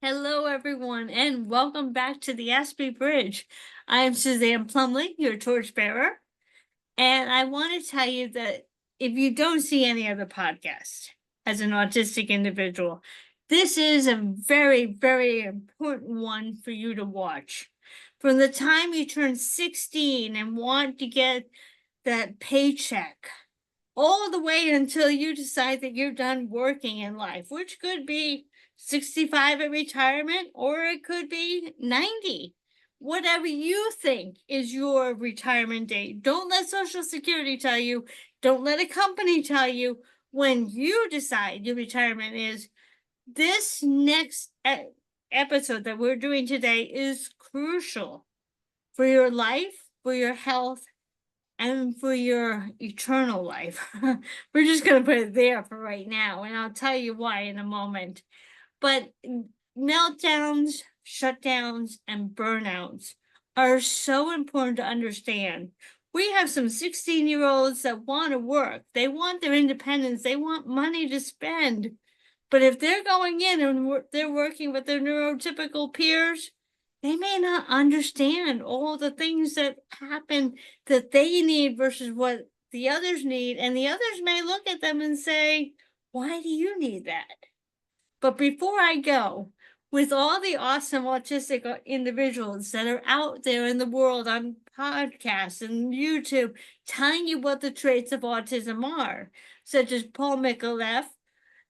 Hello, everyone, and welcome back to the Aspie Bridge. I'm Suzanne Plumbley, your torchbearer, and I want to tell you that if you don't see any other podcast as an autistic individual, this is a very, very important one for you to watch. From the time you turn 16 and want to get that paycheck, all the way until you decide that you're done working in life, which could be 65 at retirement, or it could be 90. Whatever you think is your retirement date. Don't let Social Security tell you. Don't let a company tell you when you decide your retirement is. This next episode that we're doing today is crucial for your life, for your health, and for your eternal life. We're just going to put it there for right now, and I'll tell you why in a moment. But meltdowns, shutdowns, and burnouts are so important to understand. We have some 16-year-olds that want to work. They want their independence. They want money to spend. But if they're going in and they're working with their neurotypical peers, they may not understand all the things that happen that they need versus what the others need. And the others may look at them and say, why do you need that? But before I go, with all the awesome autistic individuals that are out there in the world on podcasts and YouTube telling you what the traits of autism are, such as Paul Micallef,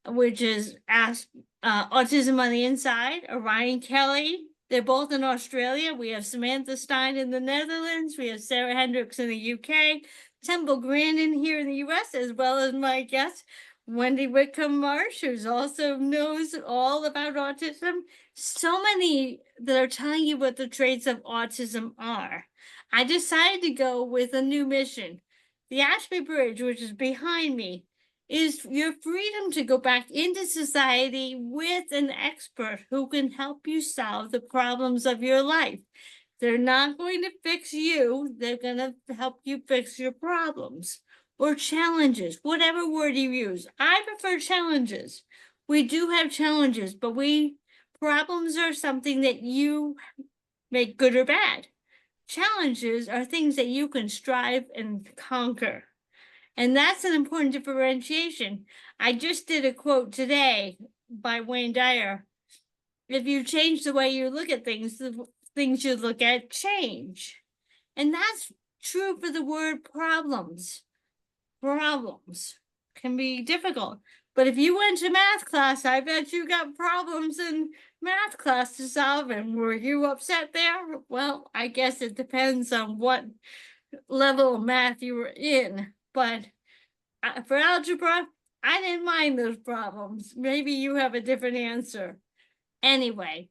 which is Autism on the Inside, Orion Kelly. They're both in Australia. We have Samantha Stein in the Netherlands. We have Sarah Hendricks in the UK. Temple Grandin here in the US, as well as my guest, Wendy Whitcomb Marsh, who also knows all about autism. So many that are telling you what the traits of autism are. I decided to go with a new mission. The Aspie Bridge, which is behind me, is your freedom to go back into society with an expert who can help you solve the problems of your life. They're not going to fix you. They're going to help you fix your problems or challenges, whatever word you use. I prefer challenges. We do have challenges, but problems are something that you make good or bad. Challenges are things that you can strive and conquer. And that's an important differentiation. I just did a quote today by Wayne Dyer. If you change the way you look at things, the things you look at change. And that's true for the word problems. Problems can be difficult. But if you went to math class, I bet you got problems in math class to solve. And were you upset there? Well, I guess it depends on what level of math you were in. But for algebra, I didn't mind those problems. Maybe you have a different answer. Anyway,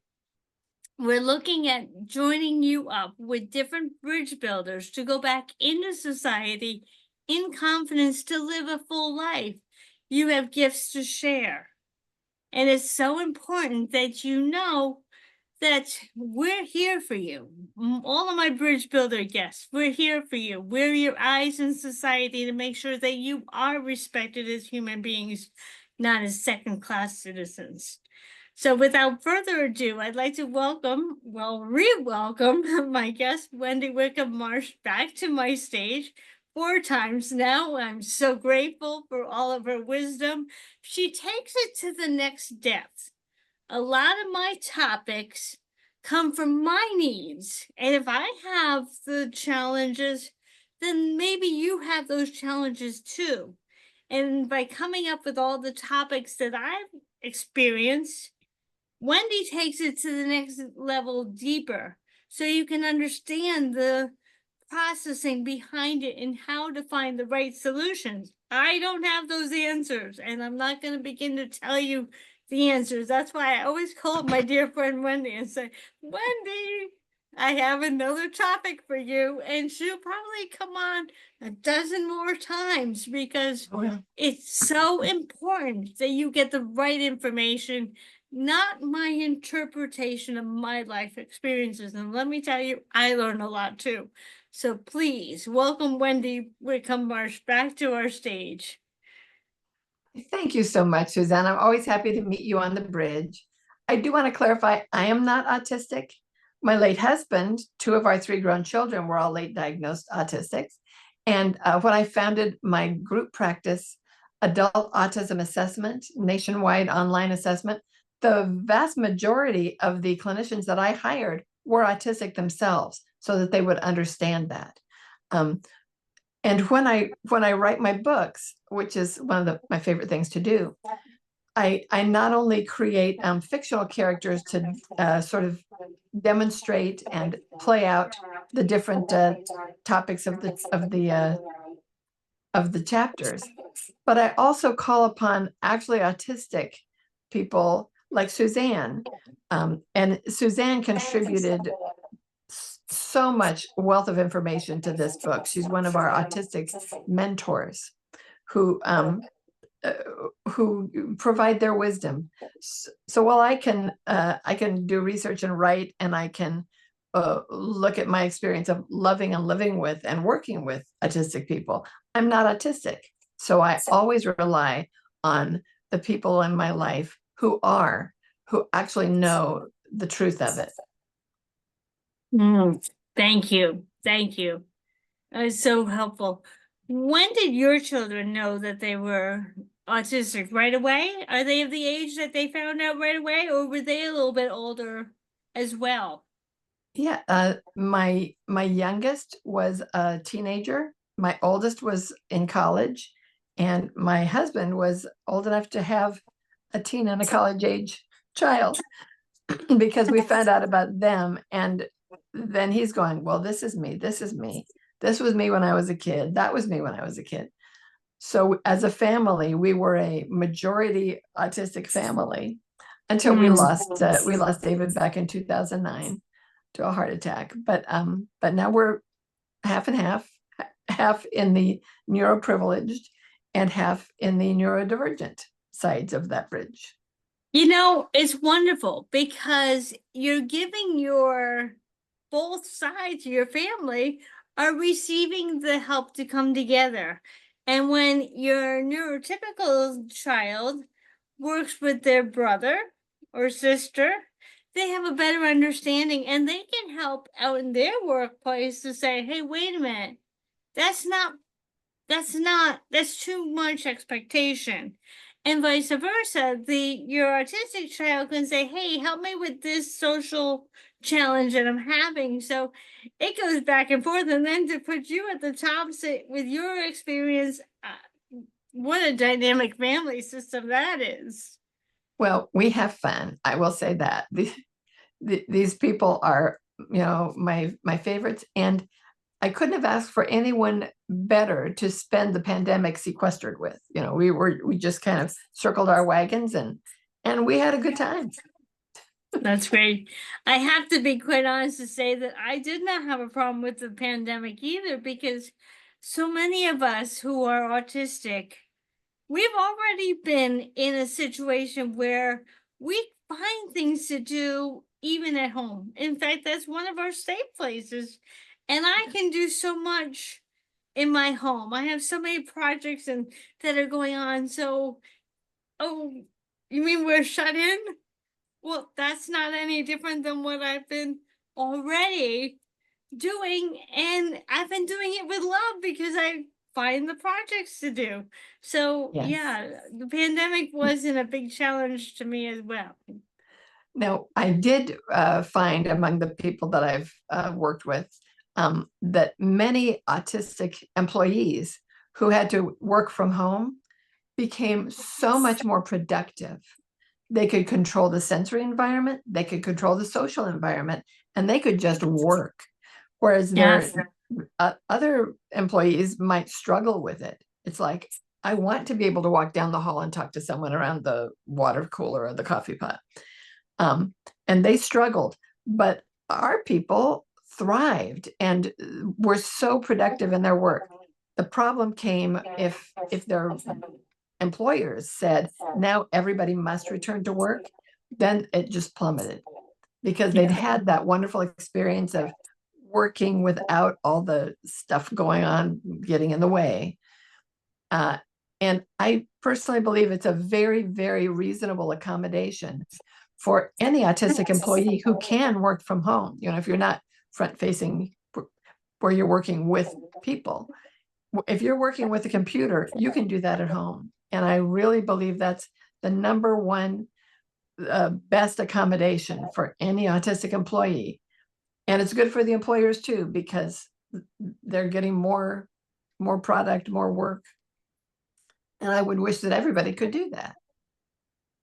we're looking at joining you up with different bridge builders to go back into society in confidence to live a full life. You have gifts to share. And it's so important that you know that we're here for you. All of my bridge builder guests, we're here for you. We're your eyes in society to make sure that you are respected as human beings, not as second-class citizens. So without further ado, I'd like to re-welcome my guest, Wendy Whitcomb Marsh, back to my stage 4 times now. I'm so grateful for all of her wisdom. She takes it to the next depth. A lot of my topics come from my needs. And if I have the challenges, then maybe you have those challenges too. And by coming up with all the topics that I've experienced, Wendy takes it to the next level deeper so you can understand the processing behind it and how to find the right solutions. I don't have those answers, and I'm not going to begin to tell you the answers. That's why I always call up my dear friend Wendy and say, Wendy, I have another topic for you. And she'll probably come on a dozen more times because it's so important that you get the right information, not my interpretation of my life experiences. And let me tell you, I learn a lot too. So please welcome Wendy Whitcomb Marsh back to our stage. Thank you so much, Suzanne. I'm always happy to meet you on the bridge. I do want to clarify, I am not autistic. My late husband, two of our three grown children were all late diagnosed autistics. And when I founded my group practice, Adult Autism Assessment, nationwide online assessment, the vast majority of the clinicians that I hired were autistic themselves so that they would understand that. And when I write my books, which is one of my favorite things to do, I not only create fictional characters to sort of demonstrate and play out the different topics of the chapters, but I also call upon actually autistic people like Suzanne. And Suzanne contributed so much wealth of information to this book. She's one of our autistic mentors who provide their wisdom. So while I can do research and write, and I can look at my experience of loving and living with and working with autistic people, I'm not autistic. So I always rely on the people in my life who actually know the truth of it. Thank you. Thank you. It's so helpful. When did your children know that they were autistic? Right away? Are they of the age that they found out right away, or were they a little bit older as well? Yeah, my youngest was a teenager. My oldest was in college, and my husband was old enough to have a teen and a college age child because we found out about them. And then he's going, well, this is me. This is me. This was me when I was a kid. That was me when I was a kid. So as a family, we were a majority autistic family until we lost David back in 2009 to a heart attack. But now we're half and half in the neuroprivileged and half in the neurodivergent sides of that bridge. You know, it's wonderful because you're giving your both sides of your family are receiving the help to come together. And when your neurotypical child works with their brother or sister, they have a better understanding and they can help out in their workplace to say, hey, wait a minute, that's not that's too much expectation. And vice versa, your autistic child can say, hey, help me with this social challenge that I'm having. So it goes back and forth. And then to put you at the top with your experience, what a dynamic family system that is. Well, we have fun. I will say that these people are, my favorites, and I couldn't have asked for anyone better to spend the pandemic sequestered with. We just kind of circled our wagons and we had a good time. That's great. I have to be quite honest to say that I did not have a problem with the pandemic either, because so many of us who are autistic, we've already been in a situation where we find things to do even at home. In fact, that's one of our safe places. And I can do so much in my home. I have so many projects that are going on. So, oh, you mean we're shut in? Well, that's not any different than what I've been already doing. And I've been doing it with love because I find the projects to do. So, Yes. yeah, the pandemic wasn't a big challenge to me as well. Now, I did find among the people that I've worked with that many autistic employees who had to work from home became so much more productive. They could control the sensory environment, they could control the social environment, and they could just work. Whereas other employees might struggle with it. It's like, I want to be able to walk down the hall and talk to someone around the water cooler or the coffee pot. And they struggled, but our people thrived and were so productive in their work. The problem came if their employers said, now everybody must return to work, then it just plummeted, because they'd had that wonderful experience of working without all the stuff going on, getting in the way. And I personally believe it's a very, very reasonable accommodation for any autistic employee who can work from home. If you're not front facing where you're working with people, if you're working with a computer, you can do that at home. And I really believe that's the number one best accommodation for any autistic employee. And it's good for the employers too, because they're getting more product, more work. And I would wish that everybody could do that.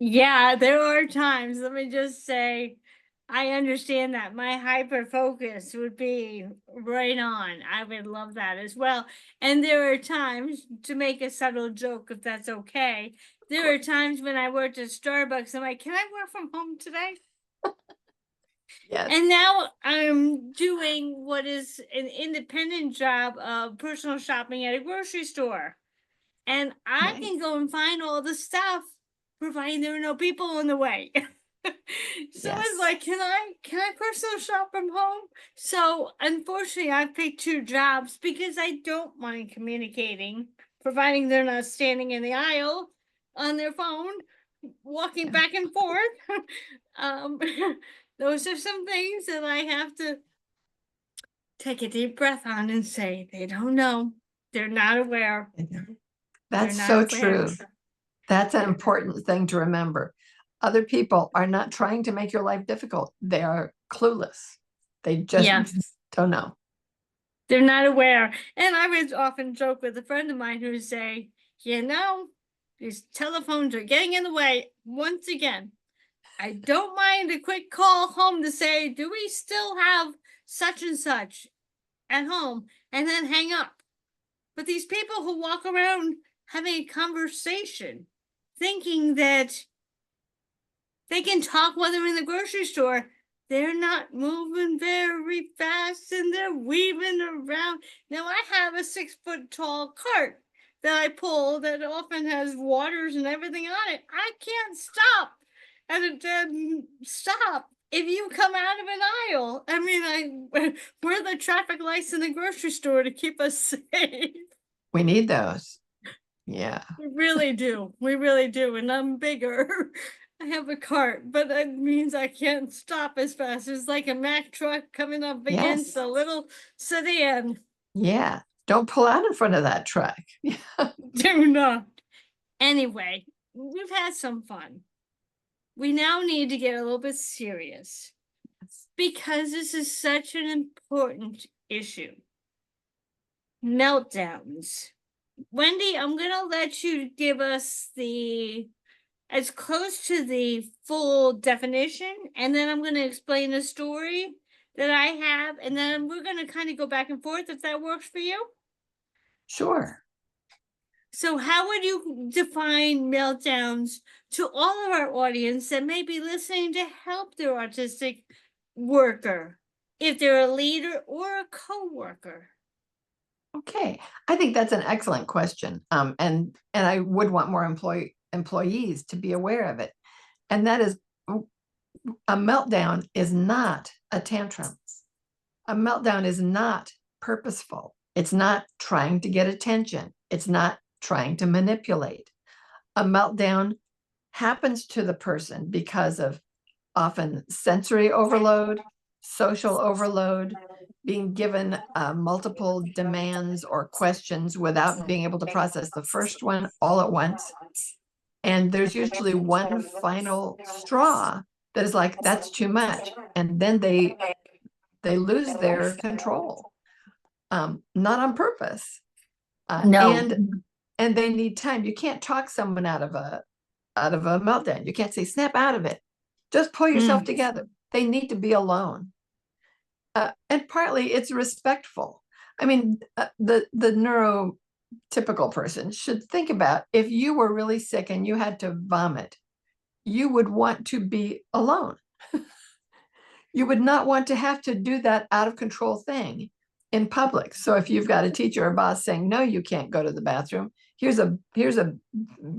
Yeah, there are times, let me just say, I understand that my hyper focus would be right on. I would love that as well. And there are times, to make a subtle joke, if that's okay, there are times when I worked at Starbucks, I'm like, can I work from home today? Yes. And now I'm doing what is an independent job of personal shopping at a grocery store. And I can go and find all the stuff, providing there are no people in the way. So Yes. it's like, can I personal shop from home? So unfortunately, I've picked two jobs because I don't mind communicating, providing they're not standing in the aisle on their phone, walking back and forth. um, those are some things that I have to take a deep breath on and say, they don't know. They're not aware. That's so true. That's an important thing to remember. Other people are not trying to make your life difficult. They are clueless. They just don't know. They're not aware. And I would often joke with a friend of mine who would say, these telephones are getting in the way once again. I don't mind a quick call home to say, do we still have such and such at home? And then hang up. But these people who walk around having a conversation, thinking that they can talk while they're in the grocery store, they're not moving very fast and they're weaving around. Now, I have a 6-foot tall cart that I pull that often has waters and everything on it. I can't stop at a dead stop if you come out of an aisle. I mean, we're the traffic lights in the grocery store to keep us safe. We need those. Yeah. We really do. We really do. And I'm bigger. I have a cart, but that means I can't stop as fast. It's like a Mack truck coming up against a little sedan. Yeah. Don't pull out in front of that truck. Do not. Anyway, we've had some fun. We now need to get a little bit serious because this is such an important issue. Meltdowns. Wendy, I'm going to let you give us as close to the full definition, and then I'm going to explain a story that I have, and then we're going to kind of go back and forth if that works for you. Sure. So how would you define meltdowns to all of our audience that may be listening to help their autistic worker, if they're a leader or a co-worker? Okay, I think that's an excellent question. And I would want more employees to be aware of it. And that is, a meltdown is not a tantrum. A meltdown is not purposeful. It's not trying to get attention. It's not trying to manipulate. A meltdown happens to the person because of often sensory overload, social overload, being given multiple demands or questions without being able to process the first one all at once. And there's usually one final straw that is like, that's too much. And then they lose their control, not on purpose. And they need time. You can't talk someone out of a meltdown. You can't say, snap out of it. Just pull yourself together. They need to be alone. And partly it's respectful. I mean, the neurotypical person should think about, if you were really sick and you had to vomit, you would want to be alone. You would not want to have to do that out of control thing in public. So if you've got a teacher or boss saying, no, you can't go to the bathroom, here's a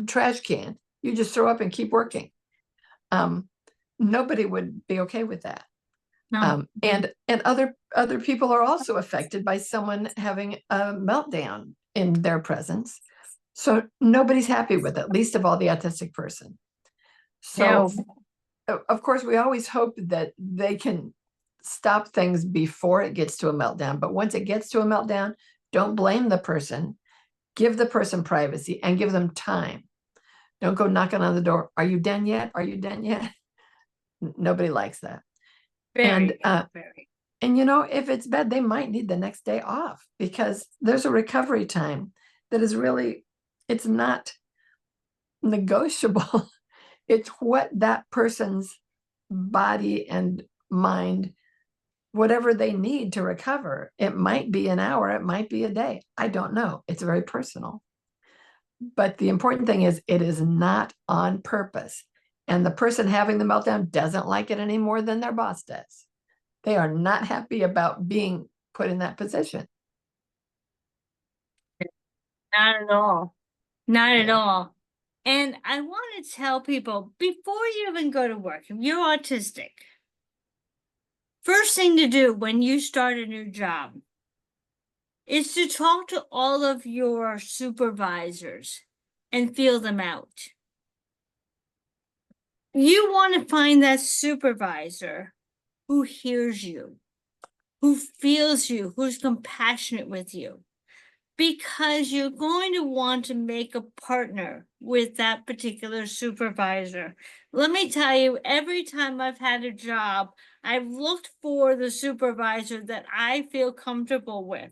trash can, you just throw up and keep working. Nobody would be okay with that. No. And other people are also affected by someone having a meltdown in their presence. So nobody's happy with it, least of all the autistic person. So of course, we always hope that they can stop things before it gets to a meltdown. But once it gets to a meltdown, don't blame the person. Give the person privacy and give them time. Don't go knocking on the door. Are you done yet? Are you done yet? Nobody likes that. Very, And very. and if it's bad, they might need the next day off because there's a recovery time that is really, it's not negotiable. It's what that person's body and mind, whatever they need to recover. It might be an hour, it might be a day. I don't know. It's very personal. But the important thing is it is not on purpose. And the person having the meltdown doesn't like it any more than their boss does. They are not happy about being put in that position. Not at all. Not at Yeah. all. And I want to tell people before you even go to work, if you're autistic, first thing to do when you start a new job is to talk to all of your supervisors and feel them out. You want to find that supervisor who hears you, who feels you, who's compassionate with you, because you're going to want to make a partner with that particular supervisor. Let me tell you, every time I've had a job, I've looked for the supervisor that I feel comfortable with.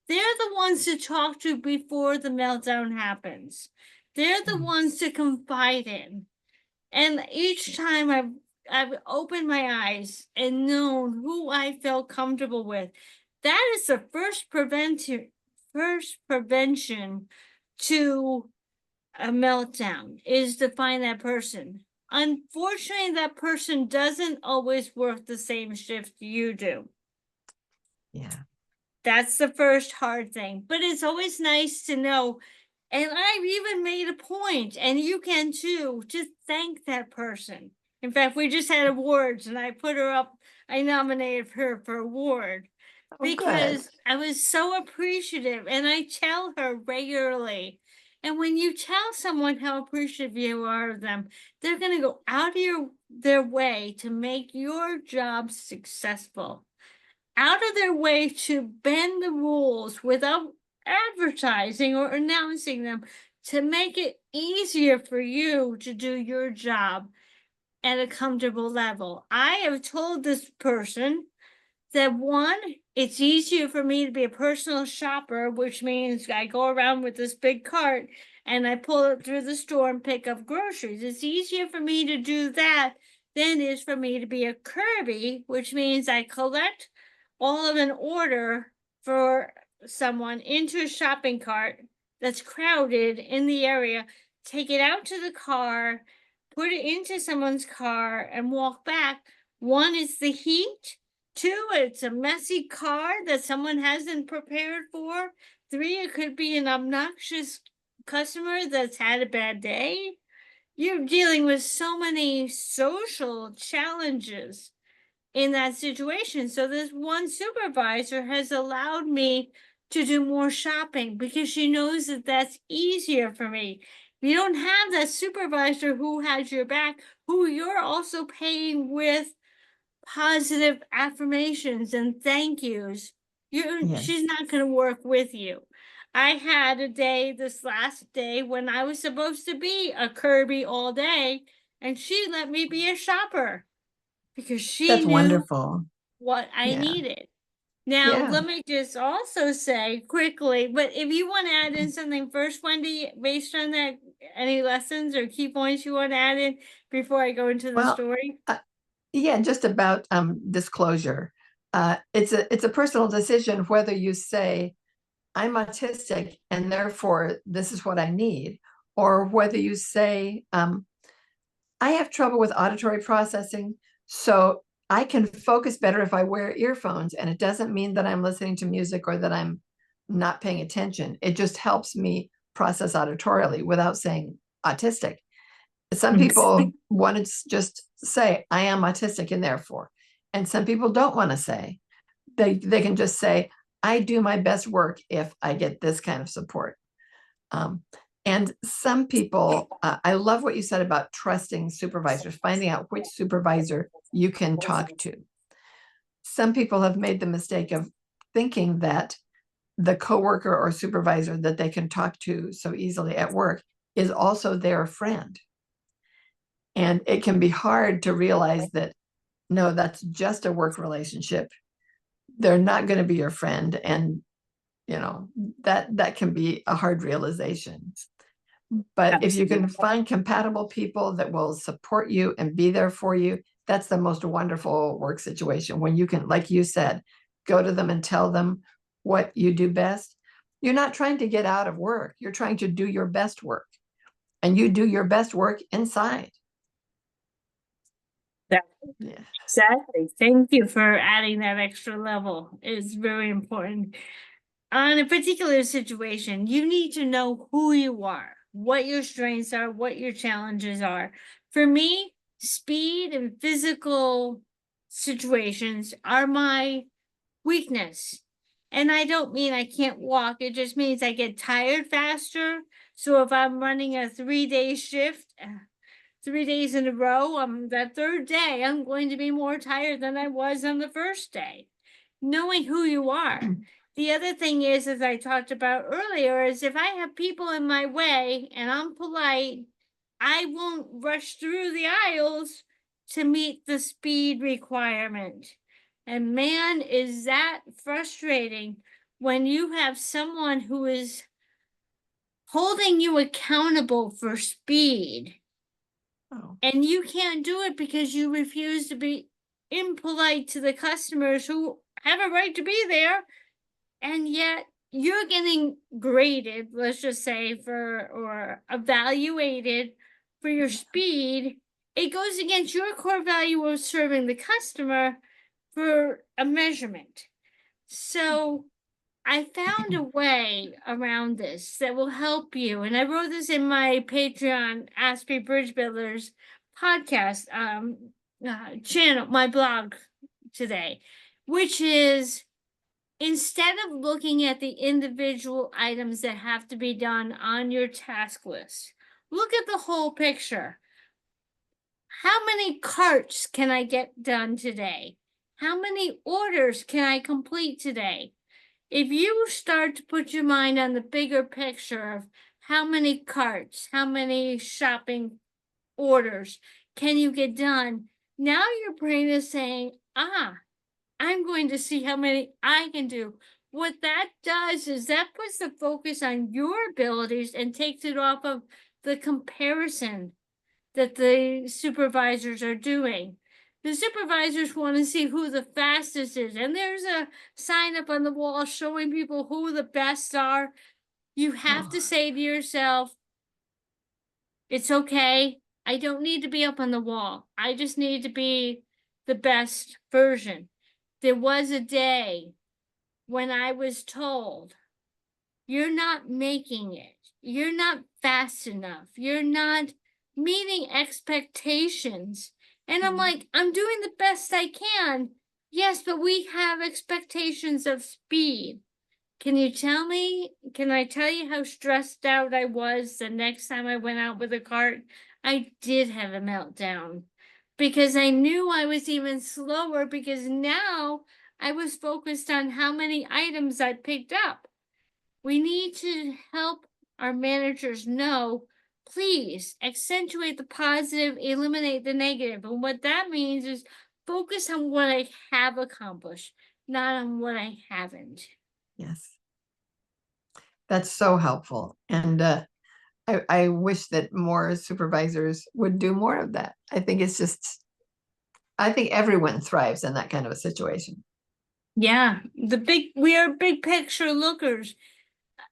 They're the ones to talk to before the meltdown happens. They're the ones to confide in. And each time I've opened my eyes and known who I felt comfortable with. That is the first prevention to a meltdown, is to find that person. Unfortunately, that person doesn't always work the same shift you do. Yeah. That's the first hard thing. But it's always nice to know. And I've even made a point, and you can too, to thank that person. In fact, we just had awards, and I put her up. I nominated her for award because I was so appreciative, and I tell her regularly. And when you tell someone how appreciative you are of them, they're going to go out of their way to make your job successful, out of their way to bend the rules without advertising or announcing them, to make it easier for you to do your job at a comfortable level. I have told this person that one, it's easier for me to be a personal shopper, which means I go around with this big cart and I pull it through the store and pick up groceries. It's easier for me to do that than it is for me to be a Kirby, which means I collect all of an order for someone into a shopping cart that's crowded in the area, take it out to the car, put it into someone's car, and walk back. One is the heat. Two, it's a messy car that someone hasn't prepared for. Three, it could be an obnoxious customer that's had a bad day. You're dealing with so many social challenges in that situation. So this one supervisor has allowed me to do more shopping because she knows that that's easier for me. You don't have that supervisor who has your back, who you're also paying with positive affirmations and thank yous. She's not going to work with you. I had a day this last day when I was supposed to be a Kirby all day, and she let me be a shopper because she That's knew wonderful. what I Yeah. needed. Now, Yeah. let me just also say quickly, but if you want to add in something first, Wendy, based on that, any lessons or key points you want to add in before I go into the Well, story? yeah, just about disclosure. It's a personal decision whether you say I'm autistic and therefore this is what I need, or whether you say I have trouble with auditory processing, so I can focus better if I wear earphones, and it doesn't mean that I'm listening to music or that I'm not paying attention. It just helps me process auditorily without saying autistic. Some people want to just say, I am autistic and therefore, and some people don't want to say. They can just say, I do my best work if I get this kind of support. Um, And some people, I love what you said about trusting supervisors, finding out which supervisor you can talk to. Some people have made the mistake of thinking that the coworker or supervisor that they can talk to so easily at work is also their friend. And it can be hard to realize that, no, that's just a work relationship. They're not going to be your friend. And, that can be a hard realization. But if you can find compatible people that will support you and be there for you, that's the most wonderful work situation when you can, like you said, go to them and tell them what you do best. You're not trying to get out of work. You're trying to do your best work, and you do your best work inside. Yeah. Exactly. Thank you for adding that extra level. It's very important. On a particular situation, you need to know who you are, what your strengths are, what your challenges are. For me, speed and physical situations are my weakness. And I don't mean I can't walk, it just means I get tired faster. So if I'm running a 3-day shift, 3 days in a row, that third day, I'm going to be more tired than I was on the first day. Knowing who you are. The other thing is, as I talked about earlier, is if I have people in my way and I'm polite, I won't rush through the aisles to meet the speed requirement. And man, is that frustrating when you have someone who is holding you accountable for speed. Oh. And you can't do it because you refuse to be impolite to the customers who have a right to be there. And yet you're getting graded, let's just say, or evaluated for your speed. It goes against your core value of serving the customer for a measurement. So I found a way around this that will help you. And I wrote this in my Patreon, Aspie Bridge Builders podcast channel, my blog today, which is, instead of looking at the individual items that have to be done on your task list, look at the whole picture. How many carts can I get done today? How many orders can I complete today? If you start to put your mind on the bigger picture of how many carts, how many shopping orders can you get done, now your brain is saying, I'm going to see how many I can do. What that does is that puts the focus on your abilities and takes it off of the comparison that the supervisors are doing. The supervisors want to see who the fastest is. And there's a sign up on the wall showing people who the best are. You have to say to yourself, it's okay. I don't need to be up on the wall. I just need to be the best version. There was a day when I was told, you're not making it. You're not fast enough. You're not meeting expectations. And I'm like, I'm doing the best I can. Yes, but we have expectations of speed. Can I tell you how stressed out I was the next time I went out with a cart? I did have a meltdown because I knew I was even slower because now I was focused on how many items I picked up. We need to help our managers know, please accentuate the positive, eliminate the negative. And what that means is focus on what I have accomplished, not on what I haven't. Yes. That's so helpful. And I wish that more supervisors would do more of that. I think everyone thrives in that kind of a situation. Yeah, we are big picture lookers.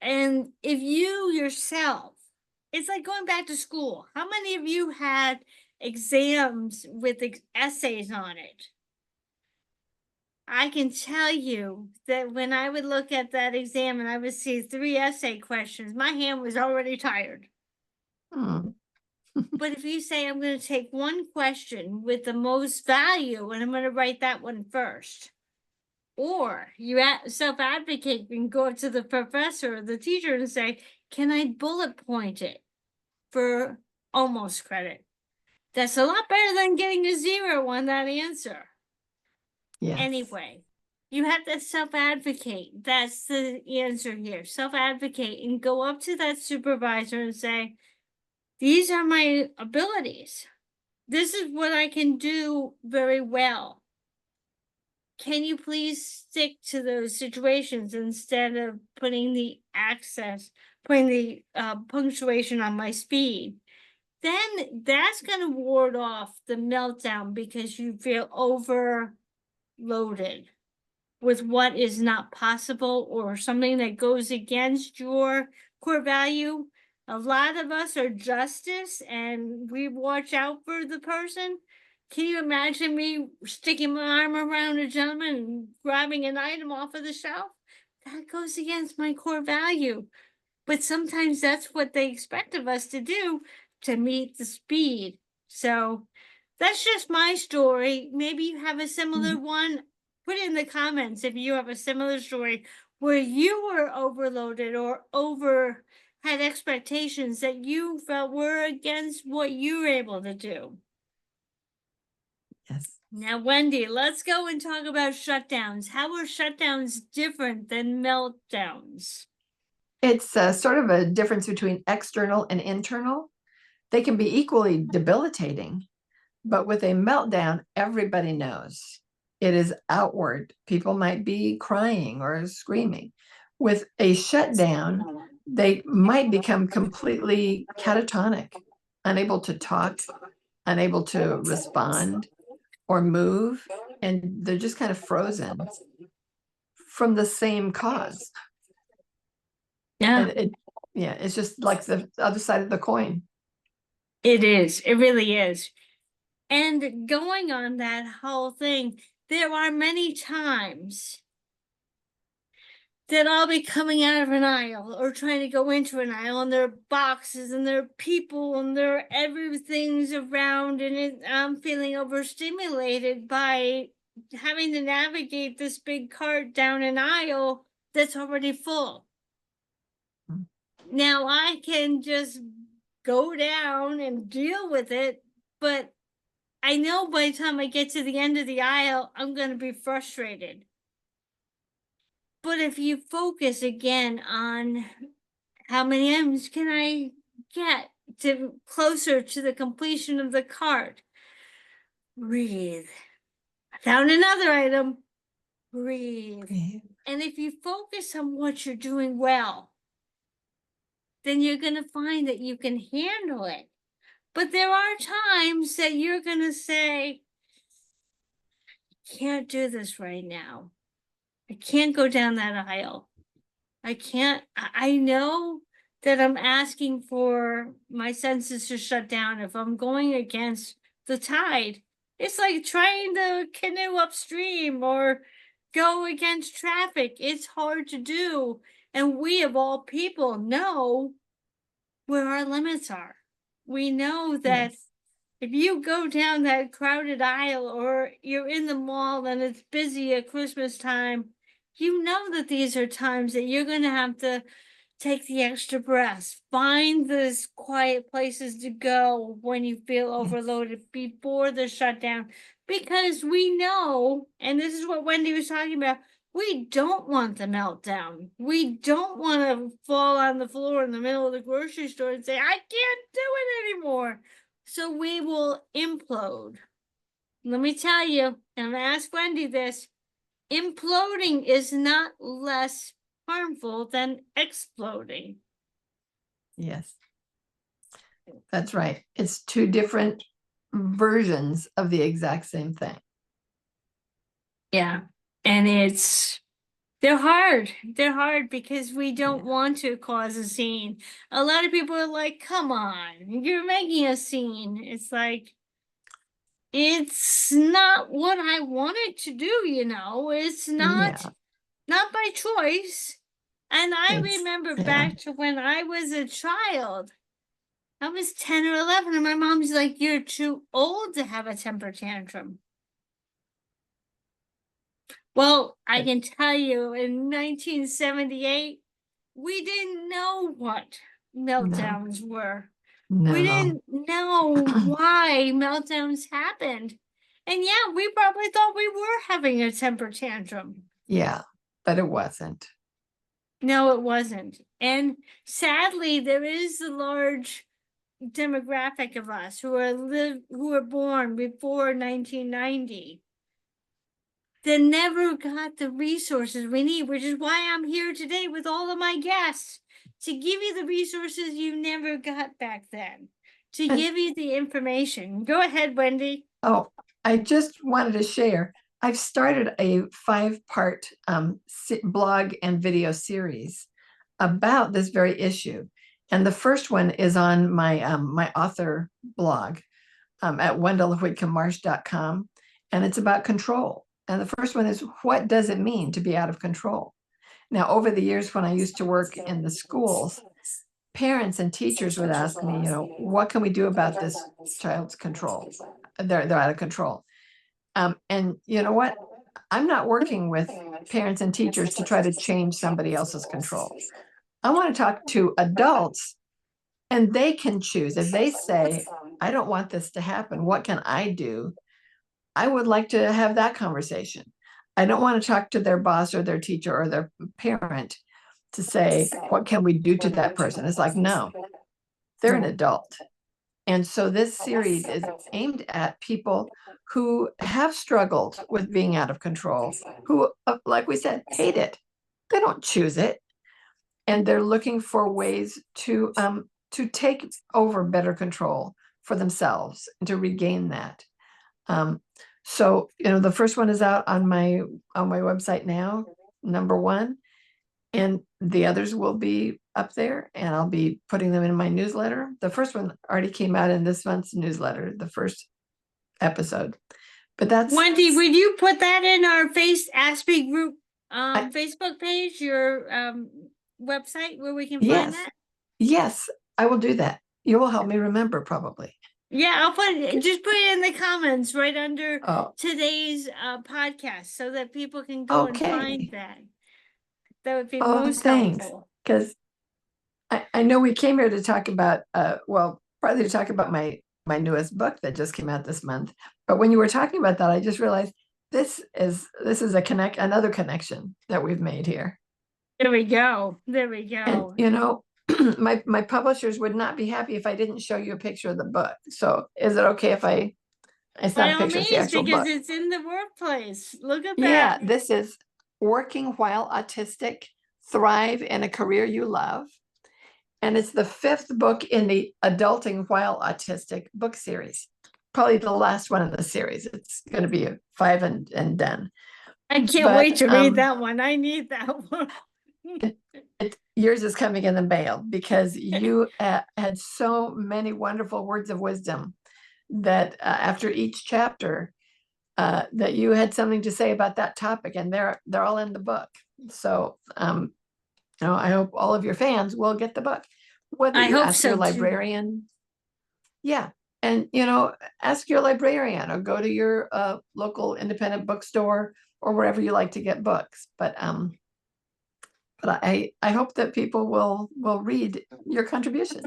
And if you yourself, it's like going back to school. How many of you had exams with essays on it? I can tell you that when I would look at that exam and I would see 3 essay questions, my hand was already tired. But if you say, I'm going to take one question with the most value and I'm going to write that one first, Or you self-advocate and go up to the professor or the teacher and say, can I bullet point it for almost credit? That's a lot better than getting a 0 on that answer. Yes. Anyway, you have to self-advocate. That's the answer here. Self-advocate and go up to that supervisor and say, these are my abilities. This is what I can do very well. Can you please stick to those situations instead of putting the punctuation on my speed? Then that's going to ward off the meltdown because you feel overloaded with what is not possible or something that goes against your core value. A lot of us are justice and we watch out for the person. Can you imagine me sticking my arm around a gentleman and grabbing an item off of the shelf? That goes against my core value. But sometimes that's what they expect of us to do to meet the speed. So that's just my story. Maybe you have a similar one. Put in the comments if you have a similar story where you were overloaded or had expectations that you felt were against what you were able to do. Yes. Now, Wendy, let's go and talk about shutdowns. How are shutdowns different than meltdowns? It's sort of a difference between external and internal. They can be equally debilitating, but with a meltdown, everybody knows it is outward. People might be crying or screaming. With a shutdown, they might become completely catatonic, unable to talk, unable to respond or move, and they're just kind of frozen from the same cause. Yeah, And it's just like the other side of the coin. it is. It really is. And going on that whole thing, there are many times that I'll be coming out of an aisle or trying to go into an aisle and there are boxes and there are people and there are everything's around and I'm feeling overstimulated by having to navigate this big cart down an aisle that's already full. Now I can just go down and deal with it, but I know by the time I get to the end of the aisle, I'm going to be frustrated. But if you focus again on how many items can I get to closer to the completion of the cart, breathe. I found another item, breathe. And if you focus on what you're doing well, then you're going to find that you can handle it. But there are times that you're going to say, I can't do this right now. I can't go down that aisle. I can't, I know that I'm asking for my senses to shut down if I'm going against the tide. It's like trying to canoe upstream or go against traffic. It's hard to do. And we, of all people, know where our limits are. We know that if you go down that crowded aisle or you're in the mall and it's busy at Christmas time, you know that these are times that you're going to have to take the extra breaths, find those quiet places to go when you feel overloaded before the shutdown, because we know, and this is what Wendy was talking about, we don't want the meltdown. We don't want to fall on the floor in the middle of the grocery store and say, I can't do it anymore. So we will implode. Let me tell you, and I'm going to ask Wendy this, imploding is not less harmful than exploding. Yes, that's right. It's two different versions of the exact same thing. Yeah, and they're hard. They're hard because we don't want to cause a scene. A lot of people are like, come on, you're making a scene. It's like, it's not what I wanted to do, you know. It's not by choice. And I remember back to when I was a child. I was 10 or 11 and my mom's like, you're too old to have a temper tantrum. Well, I can tell you in 1978, we didn't know what No, meltdowns were. We no. didn't know why meltdowns happened. And yeah, we probably thought we were having a temper tantrum. Yeah, but it wasn't. No, it wasn't. And sadly, there is a large demographic of us who were born before 1990 that never got the resources we need, which is why I'm here today with all of my guests to give you the resources you never got back then, to And give you the information. Go ahead, Wendy. oh, I just wanted to share. I've started a 5-part blog and video series about this very issue. And the first one is on my author blog at wendellwhitcombmarsh.com. And it's about control. And the first one is, what does it mean to be out of control? Now, over the years, when I used to work in the schools, parents and teachers would ask me, what can we do about this child's control? They're out of control. And you know what? I'm not working with parents and teachers to try to change somebody else's control. I want to talk to adults, and they can choose. If they say, I don't want this to happen, what can I do? I would like to have that conversation. I don't want to talk to their boss or their teacher or their parent to say, what can we do to that person? It's like, no, they're an adult. And so this series is aimed at people who have struggled with being out of control, who, like we said, hate it. They don't choose it. And they're looking for ways to take over better control for themselves and to regain that. So, the first one is out on my website now, number 1, and the others will be up there, and I'll be putting them in my newsletter. The first one already came out in this month's newsletter, the first episode. But that's Wendy, would you put that in our Aspie group Facebook page, your website where we can find that? Yes, I will do that. You will help me remember, probably. Yeah, I'll put it in the comments right under today's podcast so that people can go and find that. That would be most helpful. Because I know we came here to talk about, partly to talk about my newest book that just came out this month. But when you were talking about that, I just realized this is another connection that we've made here. There we go. There we go. And my publishers would not be happy if I didn't show you a picture of the book. So is it okay if it's not a picture, it's the actual because book? it's in the workplace. Look at that. Yeah, this is Working While Autistic, Thrive in a Career You Love. And it's the 5th book in the Adulting While Autistic book series. Probably the last one in the series. It's going to be a 5 and done. I can't wait to read that one. I need that one. Yours is coming in the mail because you had so many wonderful words of wisdom that after each chapter that you had something to say about that topic, and they're all in the book. So I hope all of your fans will get the book. Whether you ask your librarian, and ask your librarian or go to your local independent bookstore or wherever you like to get books. But I hope that people will read your contributions.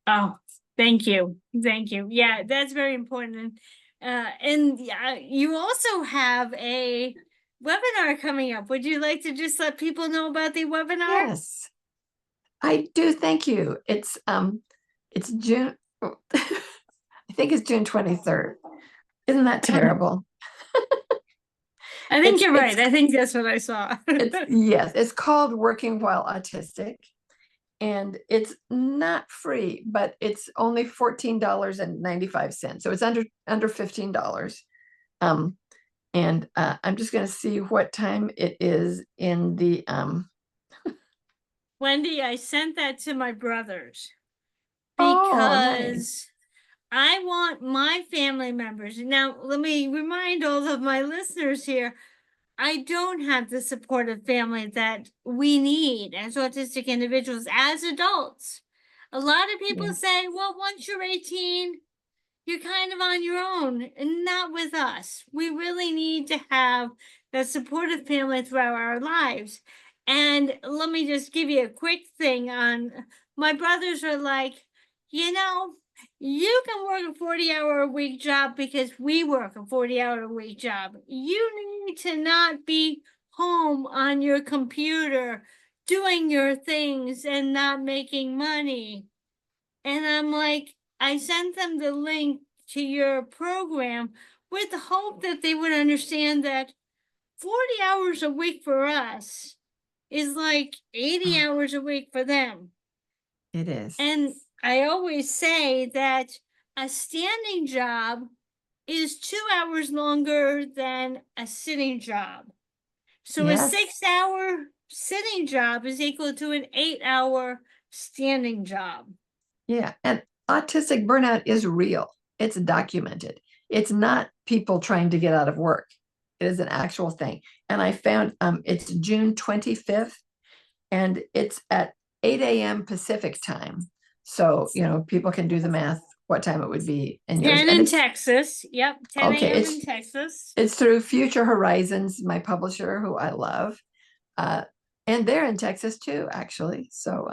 Oh, thank you. Yeah, that's very important. And you also have a webinar coming up. Would you like to just let people know about the webinar? Yes, I do. Thank you. It's June. I think it's June 23rd. Isn't that terrible? I think you're right. I think that's what I saw. Yes, it's called Working While Autistic. And it's not free, but it's only $14.95. So it's under $15. And I'm just going to see what time it is in the Wendy, I sent that to my brothers because I want my family members. Now, let me remind all of my listeners here, I don't have the supportive family that we need as autistic individuals, as adults. A lot of people say, well, once you're 18, you're kind of on your own, and not with us. We really need to have that supportive family throughout our lives. And let me just give you a quick thing on my brothers are like, you know, you can work a 40-hour-a-week job because we work a 40-hour-a-week job. You need to not be home on your computer doing your things and not making money. And I'm like, I sent them the link to your program with the hope that they would understand that 40 hours a week for us is like 80 Oh, hours a week for them. it is. And I always say that a standing job is 2 hours longer than a sitting job. So a Yes. 6-hour sitting job is equal to an 8-hour standing job. Yeah. And autistic burnout is real. It's documented. It's not people trying to get out of work. It is an actual thing. And I found it's June 25th and it's at 8 a.m. Pacific time. So, people can do the math, what time it would be in yours. 10 And in it's Texas. Yep, 10 okay. a.m. in Texas. It's through Future Horizons, my publisher, who I love. And they're in Texas too, actually. So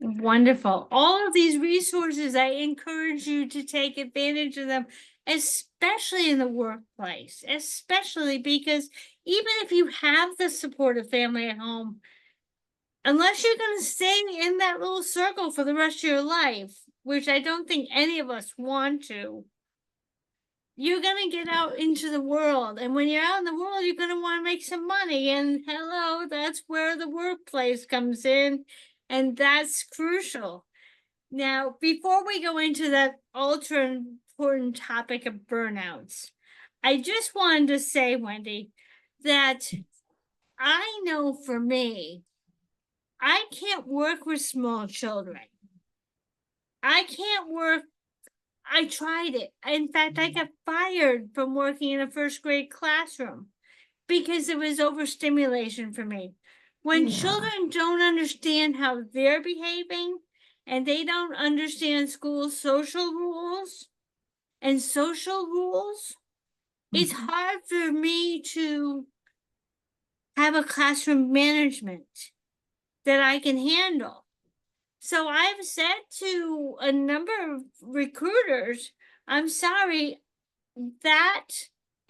Wonderful. All of these resources, I encourage you to take advantage of them, especially in the workplace, especially because even if you have the supportive family at home, unless you're going to stay in that little circle for the rest of your life, which I don't think any of us want to, you're going to get out into the world. And when you're out in the world, you're going to want to make some money. And hello, that's where the workplace comes in. And that's crucial. Now, before we go into that ultra important topic of burnouts, I just wanted to say, Wendy, that I know for me, I can't work with small children. I can't work. I tried it. In fact, I got fired from working in a first grade classroom because it was overstimulation for me. When yeah, children don't understand how they're behaving and they don't understand school social rules and social rules, it's hard for me to have a classroom management that I can handle. So I've said to a number of recruiters, I'm sorry, that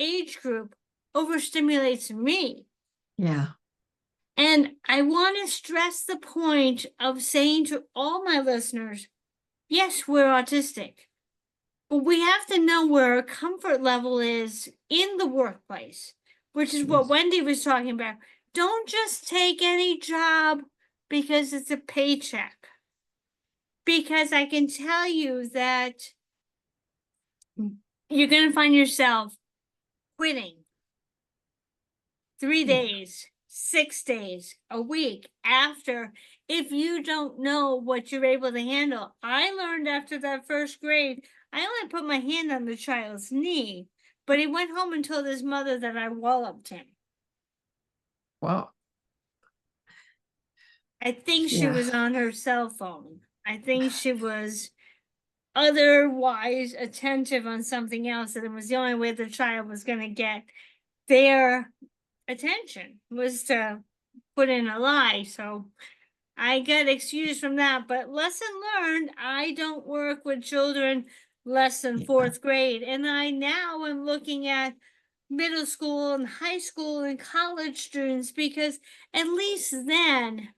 age group overstimulates me. yeah, And I want to stress the point of saying to all my listeners, yes, we're autistic, but we have to know where our comfort level is in the workplace, which is what yes, Wendy was talking about. Don't just take any job because it's a paycheck. Because I can tell you that you're going to find yourself quitting 3 yeah. days, 6 days, a week after if you don't know what you're able to handle. I learned after that first grade, I only put my hand on the child's knee, but he went home and told his mother that I walloped him. Well, I think she yeah, was on her cell phone. I think she was otherwise attentive on something else, and it was the only way the child was going to get their attention was to put in a lie. So I got excused from that, but lesson learned, I don't work with children less than yeah, fourth grade. And I now am looking at middle school and high school and college students because at least then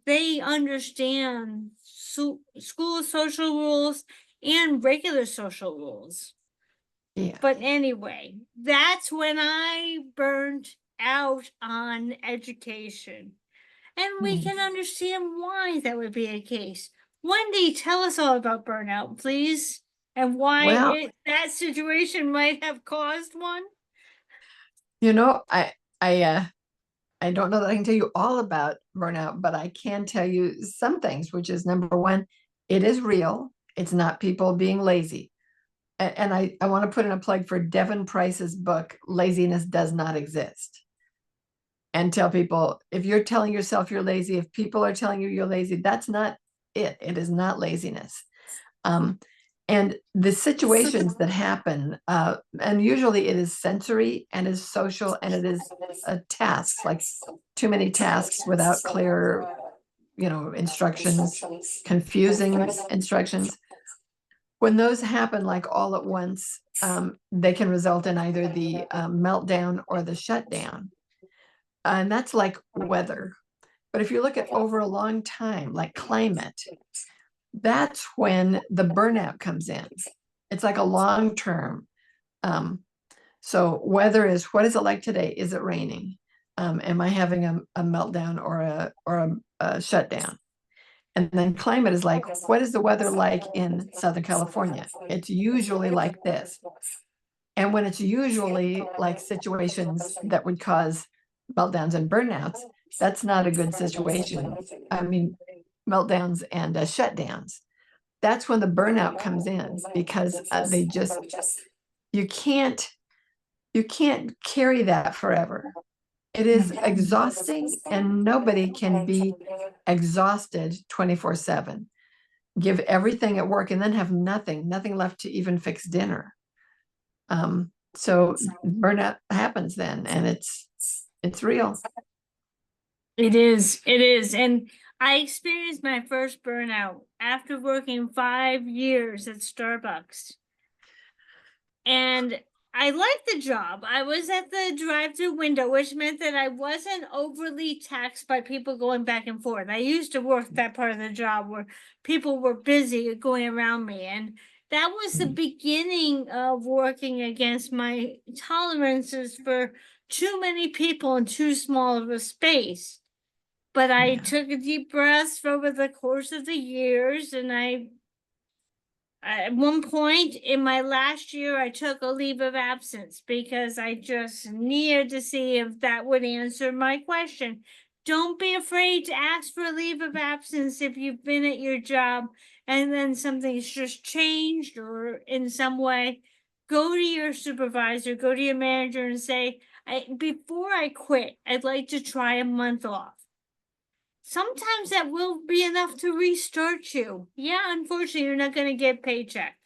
they understand school social rules and regular social rules. yeah. But anyway, that's when I burned out on education. And we Yes. can understand why that would be the case. Wendy, tell us all about burnout, please, and Well, why that situation might have caused one. you know, I I uh I don't know that I can tell you all about burnout, but I can tell you some things, which is number one, it is real. It's not people being lazy. And I want to put in a plug for Devin Price's book, Laziness Does Not Exist. And tell people if you're telling yourself you're lazy, if people are telling you you're lazy, that's not it. It is not laziness. Um, And the situations that happen, and usually it is sensory and is social and it is tasks, like too many tasks without clear, instructions, confusing instructions. When those happen like all at once, they can result in either the meltdown or the shutdown. And that's like weather. But if you look at over a long time, like climate, that's when the burnout comes in. It's like a long term. So weather is, what is it like today? Is it raining? Am I having a meltdown or a shutdown? And then climate is like, what is the weather like in Southern California? It's usually like this. And when it's usually like situations that would cause meltdowns and burnouts, that's not a good situation. I mean, meltdowns and shutdowns. That's when the burnout comes in, because they just, you can't carry that forever. It is exhausting, and nobody can be exhausted 24/7. Give everything at work and then have nothing left to even fix dinner. So burnout happens then, and it's real. It is. And I experienced my first burnout after working 5 years at Starbucks. And I liked the job. I was at the drive-through window, which meant that I wasn't overly taxed by people going back and forth. I used to work that part of the job where people were busy going around me. And that was the beginning of working against my tolerances for too many people in too small of a space. But I took a deep breath over the course of the years, and at one point in my last year, I took a leave of absence because I just needed to see if that would answer my question. Don't be afraid to ask for a leave of absence if you've been at your job and then something's just changed or in some way. Go to your supervisor, go to your manager and say, before I quit, I'd like to try a month off. Sometimes that will be enough to restart you. Yeah, unfortunately, you're not going to get a paycheck.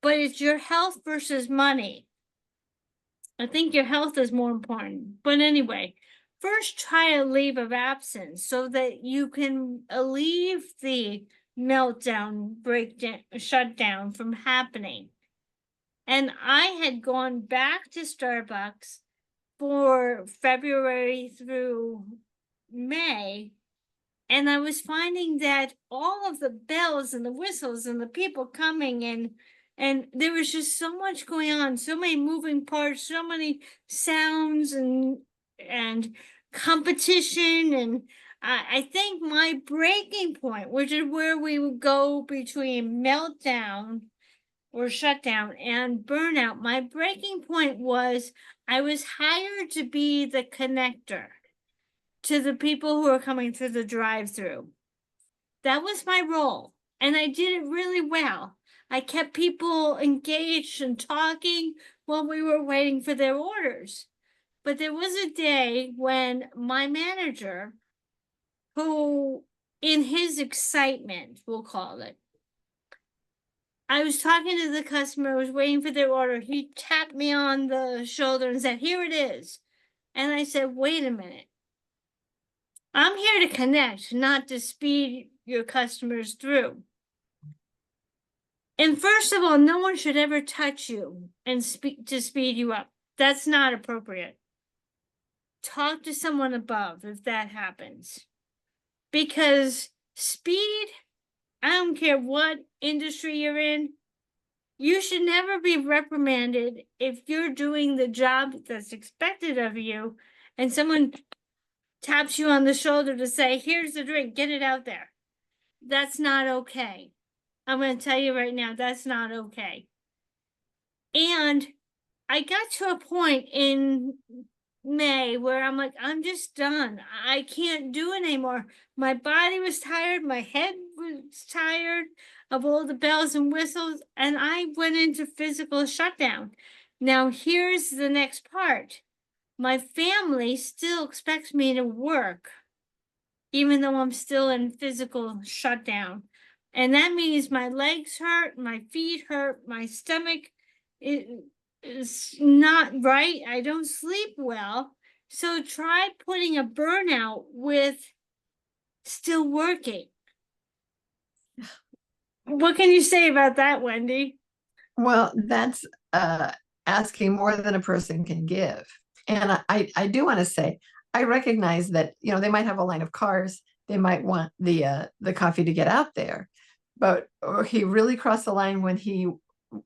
But it's your health versus money. I think your health is more important. But anyway, first try a leave of absence so that you can alleviate the meltdown, breakdown, shutdown from happening. And I had gone back to Starbucks for February through May. And I was finding that all of the bells and the whistles and the people coming in, and there was just so much going on, so many moving parts, so many sounds and competition. And I think my breaking point, which is where we would go between meltdown or shutdown and burnout, my breaking point was I was hired to be the connector to the people who are coming through the drive-through. That was my role, and I did it really well. I kept people engaged and talking while we were waiting for their orders. But there was a day when my manager, who in his excitement, we'll call it, I was talking to the customer, was waiting for their order. He tapped me on the shoulder and said, "Here it is." And I said, "Wait a minute. I'm here to connect, not to speed your customers through. And first of all, no one should ever touch you and speed you up. That's not appropriate. Talk to someone above if that happens. Because speed, I don't care what industry you're in, you should never be reprimanded if you're doing the job that's expected of you and someone taps you on the shoulder to say, "Here's the drink, get it out there." That's not okay. I'm going to tell you right now, that's not okay. And I got to a point in May where I'm like, I'm just done. I can't do it anymore. My body was tired. My head was tired of all the bells and whistles. And I went into physical shutdown. Now, here's the next part. My family still expects me to work, even though I'm still in physical shutdown. And that means my legs hurt, my feet hurt, my stomach is not right. I don't sleep well. So try putting a burnout with still working. What can you say about that, Wendy? Well, that's asking more than a person can give. And I do want to say, I recognize that, they might have a line of cars. They might want the coffee to get out there. But he really crossed the line when he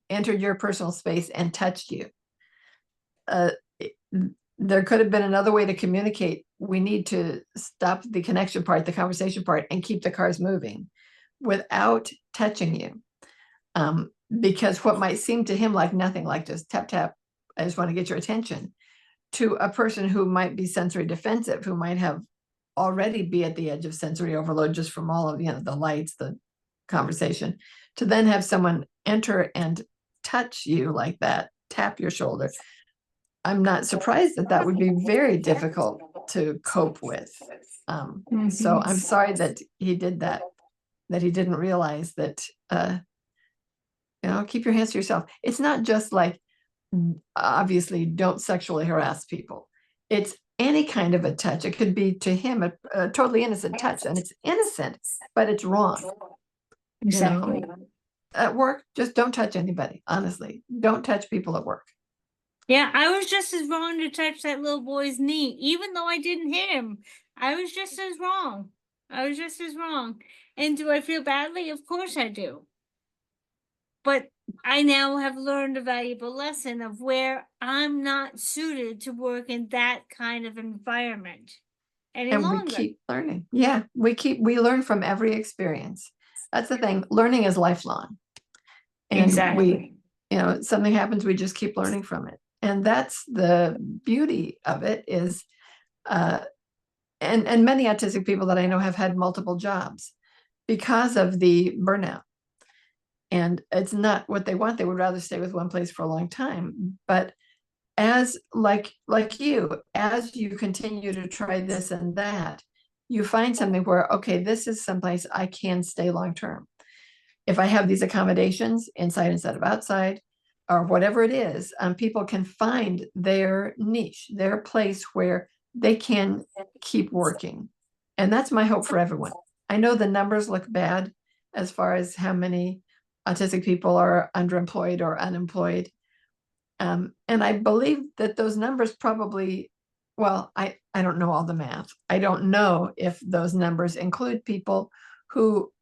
entered your personal space and touched you. There could have been another way to communicate. We need to stop the connection part, the conversation part, and keep the cars moving without touching you. Because what might seem to him like nothing, like just tap, tap, I just want to get your attention, to a person who might be sensory defensive, who might have already be at the edge of sensory overload just from all of, the lights, the conversation, to then have someone enter and touch you like that, tap your shoulder. I'm not surprised that would be very difficult to cope with. So I'm sorry that he did that he didn't realize that, keep your hands to yourself. It's not just like, obviously, don't sexually harass people. It's any kind of a touch. It could be to him a totally innocent touch, and it's innocent, but it's wrong. Exactly. At work, just don't touch anybody. Honestly, don't touch people at work. Yeah, I was just as wrong to touch that little boy's knee, even though I didn't hit him. I was just as wrong. I was just as wrong. And do I feel badly? Of course I do. But I now have learned a valuable lesson of where I'm not suited to work in that kind of environment any And longer. we keep learning. Yeah, we learn from every experience. That's the thing. Learning is lifelong. And exactly. Something happens, we just keep learning from it. And that's the beauty of it is, and many autistic people that I know have had multiple jobs because of the burnout. And it's not what they want. They would rather stay with one place for a long time. But as like you, as you continue to try this and that, you find something where, okay, this is someplace I can stay long term. If I have these accommodations inside instead of outside, or whatever it is, people can find their niche, their place where they can keep working. And that's my hope for everyone. I know the numbers look bad as far as how many autistic people are underemployed or unemployed. And I believe that those numbers probably, well, I don't know all the math. I don't know if those numbers include people who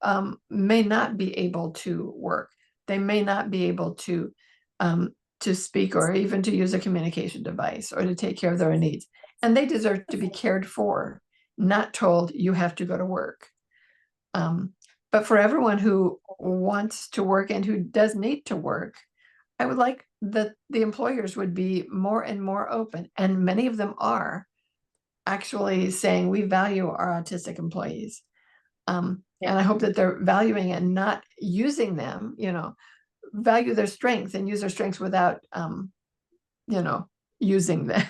may not be able to work. They may not be able to speak or even to use a communication device or to take care of their needs. And they deserve to be cared for, not told you have to go to work. But for everyone who wants to work and who does need to work, I would like that the employers would be more and more open, and many of them are actually saying we value our autistic employees. And I hope that they're valuing and not using them, value their strengths and use their strengths without, using them,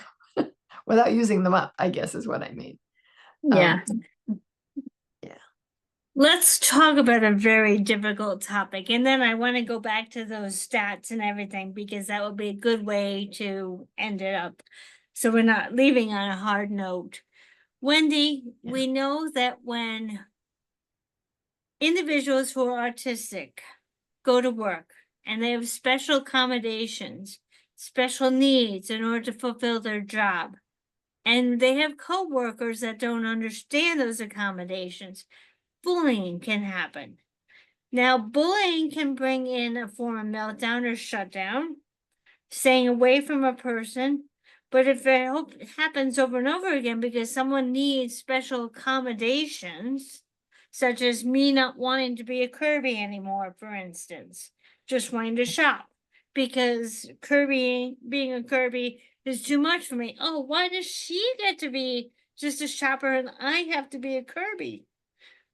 without using them up, I guess is what I mean. Yeah. Let's talk about a very difficult topic. And then I want to go back to those stats and everything, because that would be a good way to end it up. So we're not leaving on a hard note. Wendy, we know that when individuals who are autistic go to work and they have special accommodations, special needs in order to fulfill their job, and they have coworkers that don't understand those accommodations, bullying can happen. Now, bullying can bring in a form of meltdown or shutdown, staying away from a person. But if it happens over and over again because someone needs special accommodations, such as me not wanting to be a Kirby anymore, for instance, just wanting to shop because being a Kirby is too much for me. Oh, why does she get to be just a shopper and I have to be a Kirby?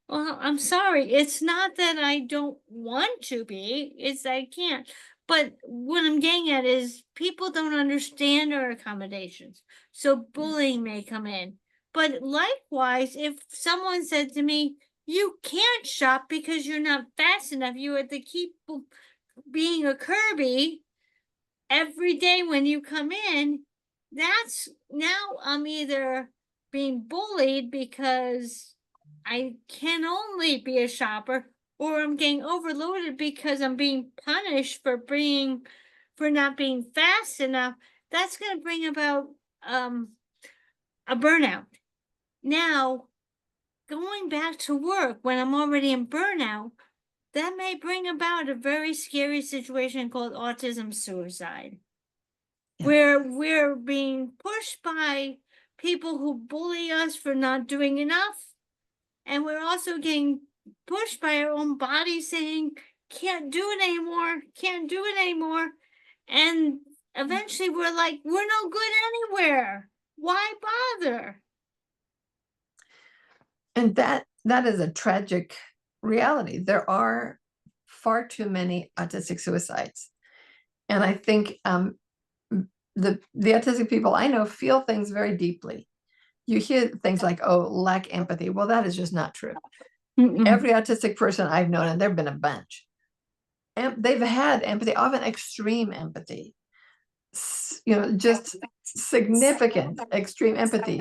Well, I'm sorry. It's not that I don't want to be, it's I can't. But what I'm getting at is people don't understand our accommodations. So bullying may come in. But likewise, if someone said to me, you can't shop because you're not fast enough. You have to keep being a Kirby every day when you come in. That's now I'm either being bullied because I can only be a shopper, or I'm getting overloaded because I'm being punished for not being fast enough. That's going to bring about um a burnout. Now, going back to work when I'm already in burnout, that may bring about a very scary situation called autism suicide, Yeah. where we're being pushed by people who bully us for not doing enough. And we're also getting pushed by our own body saying, can't do it anymore, can't do it anymore. And eventually we're like, we're no good anywhere. Why bother? And that is a tragic reality. There are far too many autistic suicides. And I think the autistic people I know feel things very deeply. You hear things like, oh, lack empathy. Well, that is just not true. Every autistic person I've known, and there have been a bunch, and they've had empathy, often extreme empathy, just significant extreme empathy.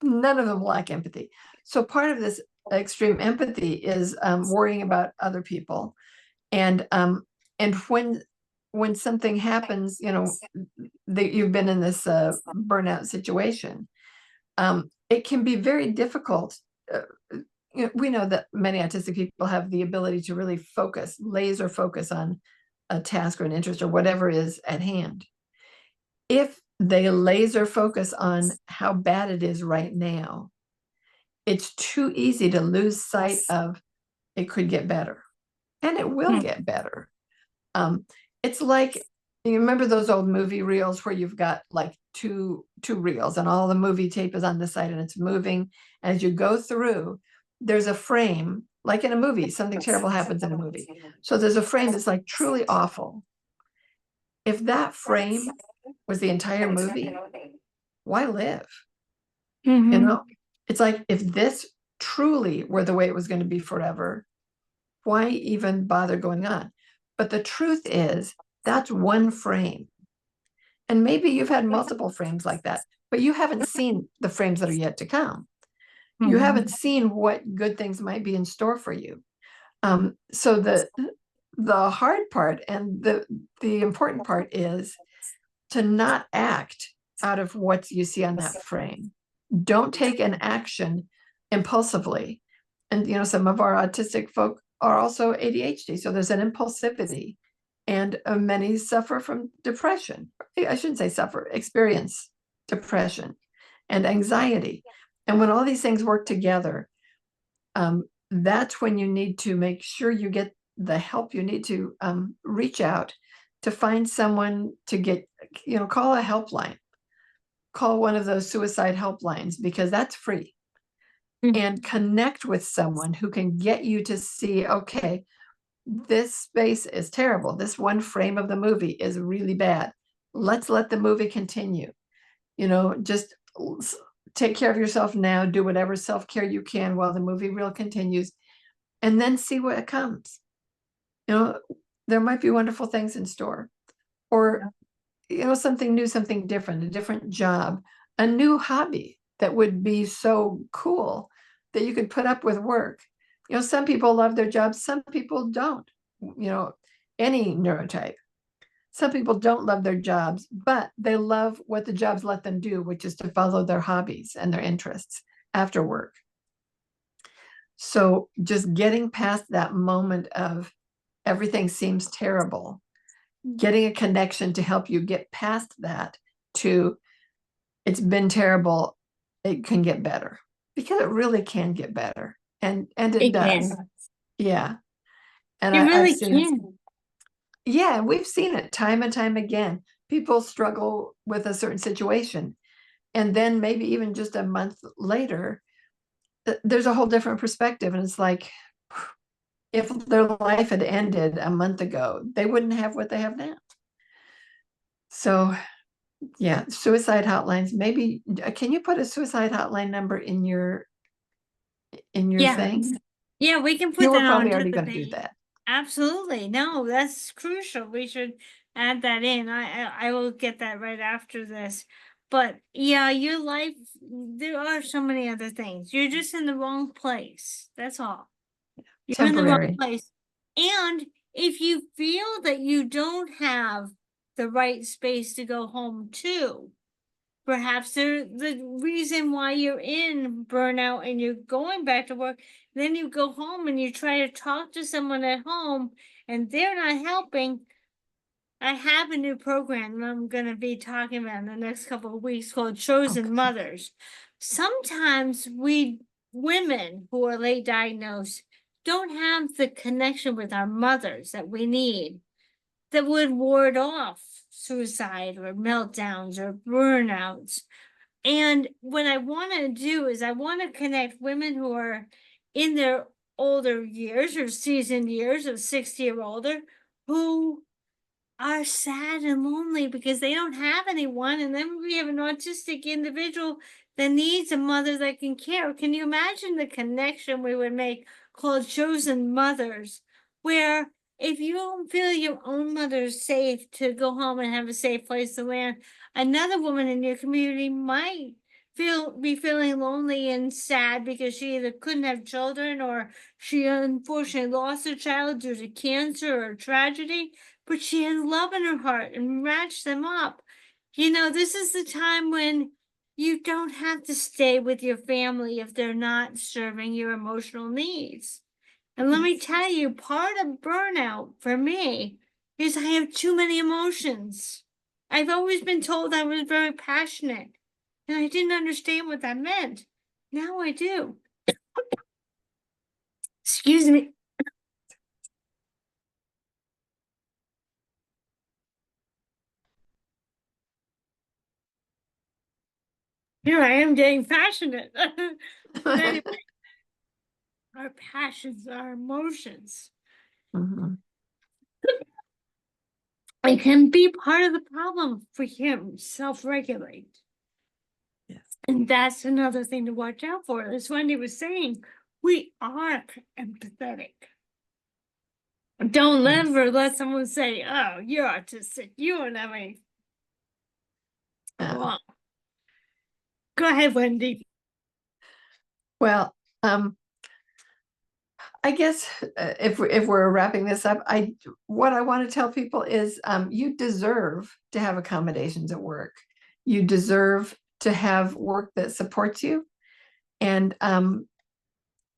None of them lack empathy. So part of this extreme empathy is worrying about other people, and when something happens, that you've been in this burnout situation, it can be very difficult. We know that many autistic people have the ability to really laser focus on a task or an interest or whatever is at hand. If they laser focus on how bad it is right now, it's too easy to lose sight of it could get better, and it will get better. It's like, you remember those old movie reels where you've got like two reels and all the movie tape is on the side and it's moving. As you go through, there's a frame, like in a movie, something terrible happens in a movie. So there's a frame that's like truly awful. If that frame was the entire movie, why live? It's like, if this truly were the way it was going to be forever, why even bother going on? But the truth is, that's one frame. And maybe you've had multiple frames like that, but you haven't seen the frames that are yet to come. You haven't seen what good things might be in store for you. So the hard part and the important part is to not act out of what you see on that frame. Don't take an action impulsively. And some of our autistic folk are also ADHD, so there's an impulsivity, and many suffer from depression. I shouldn't say suffer, experience depression and anxiety. And when all these things work together, that's when you need to make sure you get the help you need to reach out to find someone to get, call a helpline, call one of those suicide helplines, because that's free. And connect with someone who can get you to see, okay, this space is terrible. This one frame of the movie is really bad. Let's let the movie continue. Just take care of yourself now, do whatever self-care you can while the movie reel continues, and then see what comes. There might be wonderful things in store, or something new, something different, a different job, a new hobby that would be so cool that you could put up with work. Some people love their jobs, some people don't. Any neurotype. Some people don't love their jobs, but they love what the jobs let them do, which is to follow their hobbies and their interests after work. So just getting past that moment of everything seems terrible, getting a connection to help you get past that to it's been terrible, it can get better, because it really can get better. And it does. Can. Yeah. And It really I've seen, can. yeah, we've seen it time and time again. People struggle with a certain situation, and then maybe even just a month later, there's a whole different perspective. And it's like, if their life had ended a month ago, they wouldn't have what they have now. So yeah, suicide hotlines. Maybe can you put a suicide hotline number in your Yeah. thing? Yeah, we can You put were that probably onto already the going to do page. that. Absolutely. No, that's crucial. We should add that in. I will get that right after this. But yeah, your life, there are so many other things. You're just in the wrong place. That's all. You're in the wrong Temporary. place. And if you feel that you don't have the right space to go home to, perhaps the reason why you're in burnout and you're going back to work, then you go home and you try to talk to someone at home and they're not helping. I have a new program that I'm going to be talking about in the next couple of weeks called Chosen Okay. Mothers. Sometimes we women who are late diagnosed don't have the connection with our mothers that we need that would ward off suicide or meltdowns or burnouts. And what I want to do is I want to connect women who are in their older years or seasoned years of 60 or older who are sad and lonely because they don't have anyone. And then we have an autistic individual that needs a mother that can care. Can you imagine the connection we would make called Chosen Mothers, where if you don't feel your own mother is safe to go home and have a safe place to land, another woman in your community might be feeling lonely and sad because she either couldn't have children or she unfortunately lost a child due to cancer or tragedy, but she has love in her heart and matched them up. You know, this is the time when you don't have to stay with your family if they're not serving your emotional needs. And let me tell you, part of burnout for me is I have too many emotions. I've always been told I was very passionate, and I didn't understand what that meant. Now I do. Excuse me. Here I am getting passionate. But anyway, our passions, our emotions. Mhm. It can be part of the problem for him self-regulate. Yes. And that's another thing to watch out for. As Wendy was saying, we are empathetic. Don't Yes. ever let someone say, oh, you're autistic. You don't have any. Uh, Go ahead, Wendy. well, I guess if we're wrapping this up, what I want to tell people is you deserve to have accommodations at work. You deserve to have work that supports you, and I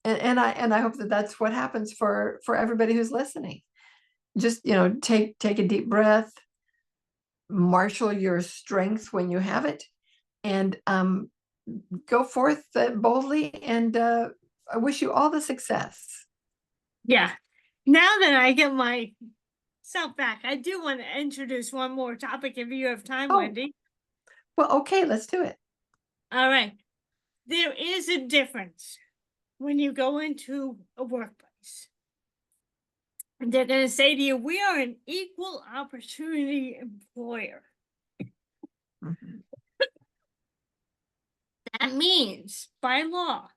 hope that that's what happens for everybody who's listening. Just take a deep breath, marshal your strength when you have it, and go forth boldly. And I wish you all the success. Yeah. Now that I get myself back, I do want to introduce one more topic if you have time, Oh, Wendy. well, okay, let's do it. All right. There is a difference when you go into a workplace. And they're going to say to you, we are an equal opportunity employer. Mhm. That means, by law,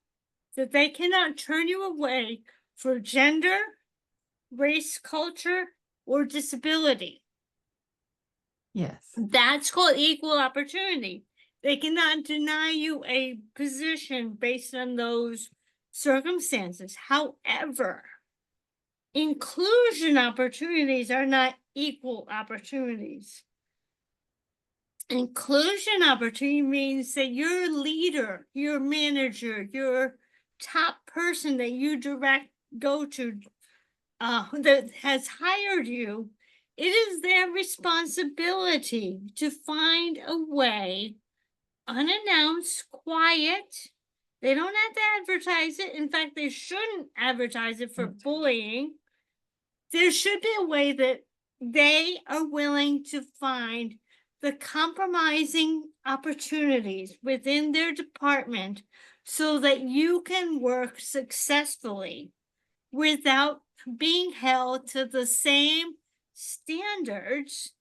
that they cannot turn you away for gender, race, culture, or disability. Yes. That's called equal opportunity. They cannot deny you a position based on those circumstances. However, inclusion opportunities are not equal opportunities. Inclusion opportunity means that your leader, your manager, your top person that you go to that has hired you, it is their responsibility to find a way, unannounced, quiet. They don't have to advertise it. In fact, they shouldn't advertise it for bullying. There should be a way that they are willing to find the compromising opportunities within their department so that you can work successfully without being held to the same standards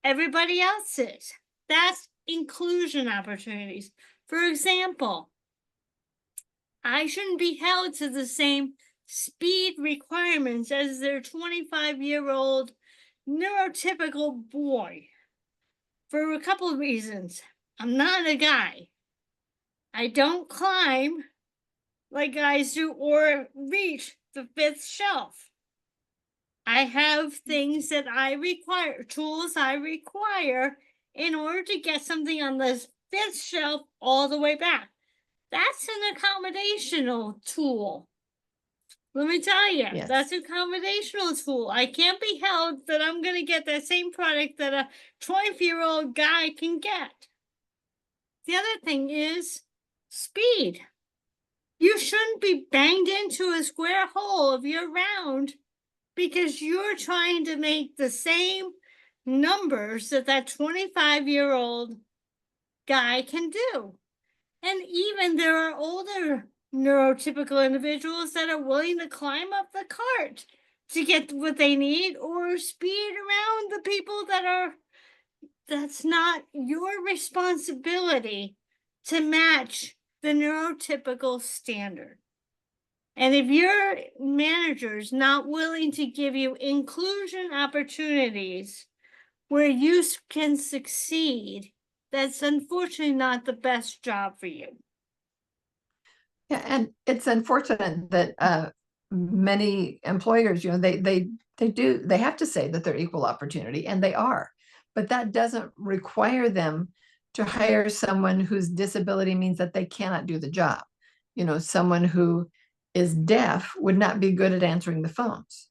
everybody else is. That's inclusion opportunities. For example, I shouldn't be held to the same speed requirements as their 25-year-old neurotypical boy for a couple of reasons. I'm not a guy. I don't climb like guys do or reach the fifth shelf. I have things that I require, tools I require in order to get something on the fifth shelf all the way back. That's an accommodational tool. Let me tell you, Yes. that's an accommodational tool. I can't be held that I'm going to get that same product that a 20-year-old guy can get. The other thing is speed. You shouldn't be banged into a square hole if you're round because you're trying to make the same numbers that that 25-year-old guy can do. And even there are older neurotypical individuals that are willing to climb up the cart to get what they need or speed around the people that's not your responsibility to match the neurotypical standard. And if your manager's not willing to give you inclusion opportunities where you can succeed, that's unfortunately not the best job for you. Yeah, and it's unfortunate that many employers, they have to say that they're equal opportunity, and they are, but that doesn't require them to hire someone whose disability means that they cannot do the job. Someone who is deaf would not be good at answering the phones.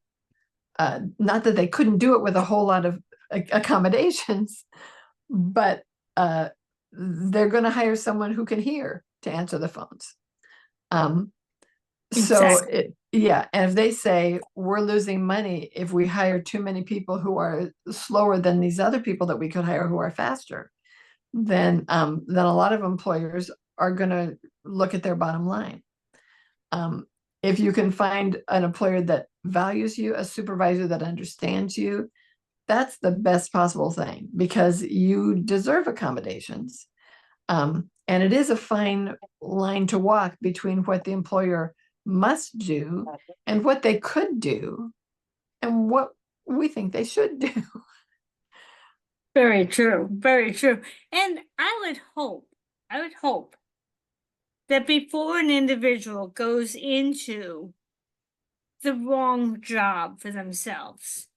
Not that they couldn't do it with a whole lot of accommodations, but they're going to hire someone who can hear to answer the phones. Exactly. And if they say we're losing money if we hire too many people who are slower than these other people that we could hire who are faster, then a lot of employers are going to look at their bottom line. If you can find an employer that values you, a supervisor that understands you, that's the best possible thing because you deserve accommodations. And it is a fine line to walk between what the employer must do and what they could do and what we think they should do. Very true. Very true. And I would hope that before an individual goes into the wrong job for themselves,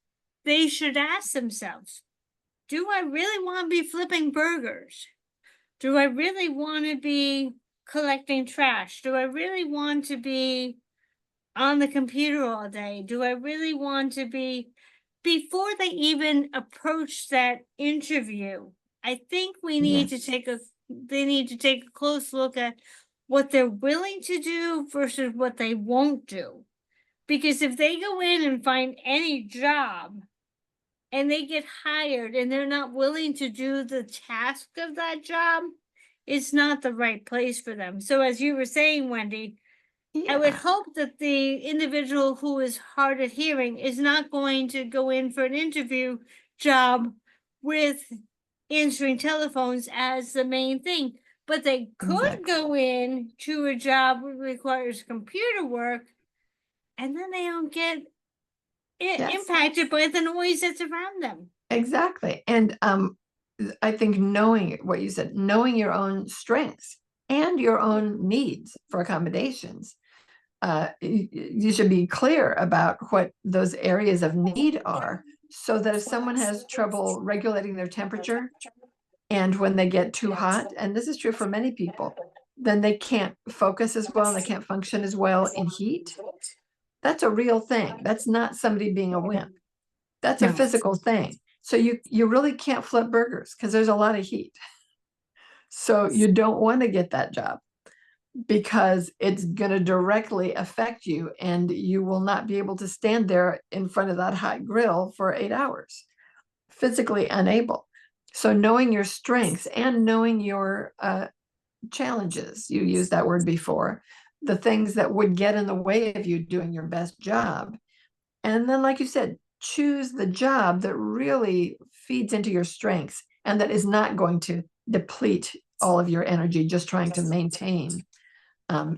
they should ask themselves, do I really want to be flipping burgers? Do I really want to be collecting trash? Do I really want to be on the computer all day? Do I really want to be, before they even approach that interview, I think they need to take a close look at what they're willing to do versus what they won't do. Because if they go in and find any job and they get hired and they're not willing to do the task of that job, it's not the right place for them. So as you were saying, Wendy, I would hope that the individual who is hard of hearing is not going to go in for an interview job with answering telephones as the main thing, but they could go in to a job that requires computer work, and then they don't get impacted by the noise that's around them. Exactly. And I think knowing what you said, knowing your own strengths and your own needs for accommodations, you should be clear about what those areas of need are so that if someone has trouble regulating their temperature and when they get too hot, and this is true for many people, then they can't focus as well and they can't function as well in heat. That's a real thing. That's not somebody being a wimp. That's a physical thing. So you really can't flip burgers because there's a lot of heat. So you don't want to get that job because it's going to directly affect you and you will not be able to stand there in front of that hot grill for 8 hours, physically unable. So knowing your strengths and knowing your challenges, you used that word before, the things that would get in the way of you doing your best job. And then, like you said, choose the job that really feeds into your strengths and that is not going to deplete all of your energy just trying to maintain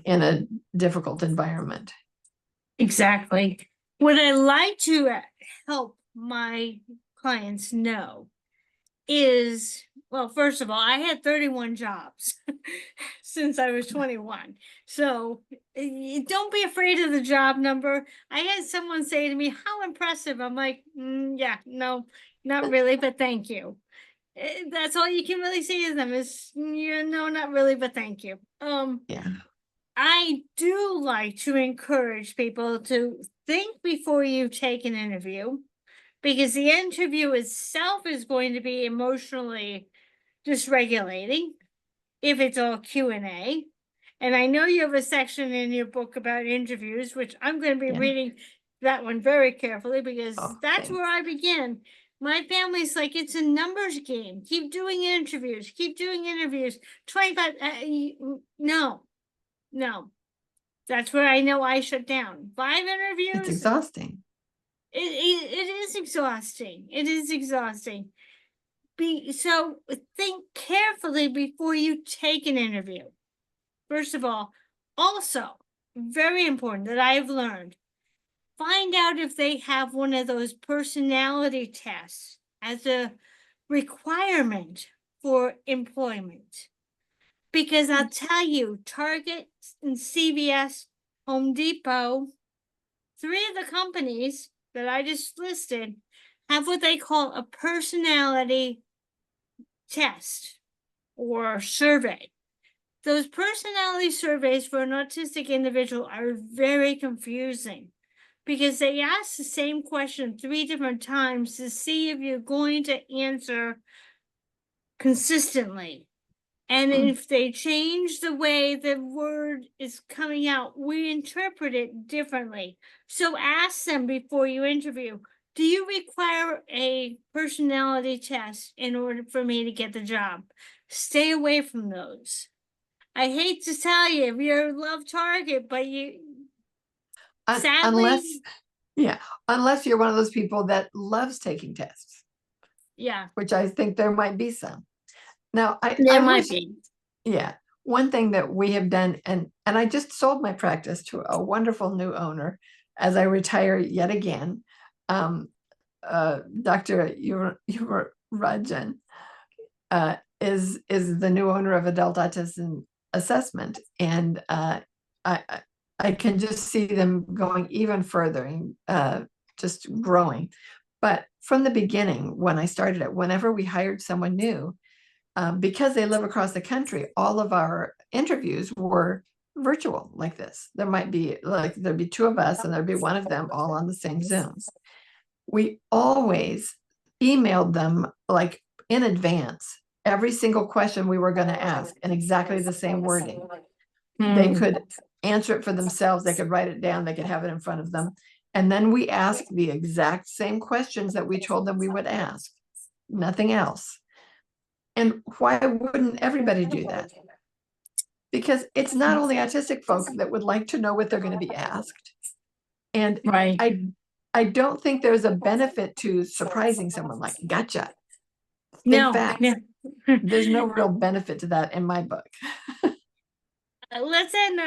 in a difficult environment. Exactly. What I like to help my clients know is, well, first of all, I had 31 jobs since I was 21. So don't be afraid of the job number. I had someone say to me, "How impressive." I'm like, yeah, no, not really, but thank you. That's all you can really say to them is, yeah, no, not really, but thank you. Yeah. I do like to encourage people to think before you take an interview, because the interview itself is going to be emotionally dysregulating if it's all Q&A. And I know you have a section in your book about interviews, which I'm going to be Yeah. reading that one very carefully, because Oh, that's thanks. where I begin. My family's like, it's a numbers game. Keep doing interviews. Keep doing interviews. 25. No, no. That's where I know I shut down. 5 It's interviews. exhausting. It is exhausting. It is exhausting. So think carefully before you take an interview. First of all, also very important that I've learned, find out if they have one of those personality tests as a requirement for employment. Because I'll tell you, Target and CVS, Home Depot, 3 of the companies that I just listed have what they call a personality test or survey. Those personality surveys for an autistic individual are very confusing, because they ask the same question 3 different times to see if you're going to answer consistently. And if they change the way the word is coming out, we interpret it differently. So ask them before you interview, do you require a personality test in order for me to get the job? Stay away from those. I hate to tell you, if you love Target, but Unless, sadly, yeah, unless you're one of those people that loves taking tests, yeah, which I think there might be some. Now, there I might wish, be. yeah, one thing that we have done, and I just sold my practice to a wonderful new owner as I retire yet again. Dr. Rajan is the new owner of Adult Autism Assessment, and I can just see them going even further and just growing. But from the beginning, when I started it, whenever we hired someone new, because they live across the country, all of our interviews were virtual like this. There might be like there'd be 2 of us and there'd be 1 of them all on the same Zoom. We always emailed them like in advance every single question we were going to ask in exactly the same wording. They could answer it for themselves. They could write it down. They could have it in front of them. And then we asked the exact same questions that we told them we would ask, nothing else. And why wouldn't everybody do that? Because it's not only autistic folk that would like to know what they're going to be asked. And Right. I don't think there's a benefit to surprising someone like, gotcha. No, In fact, no. there's no real benefit to that in my book. Let's end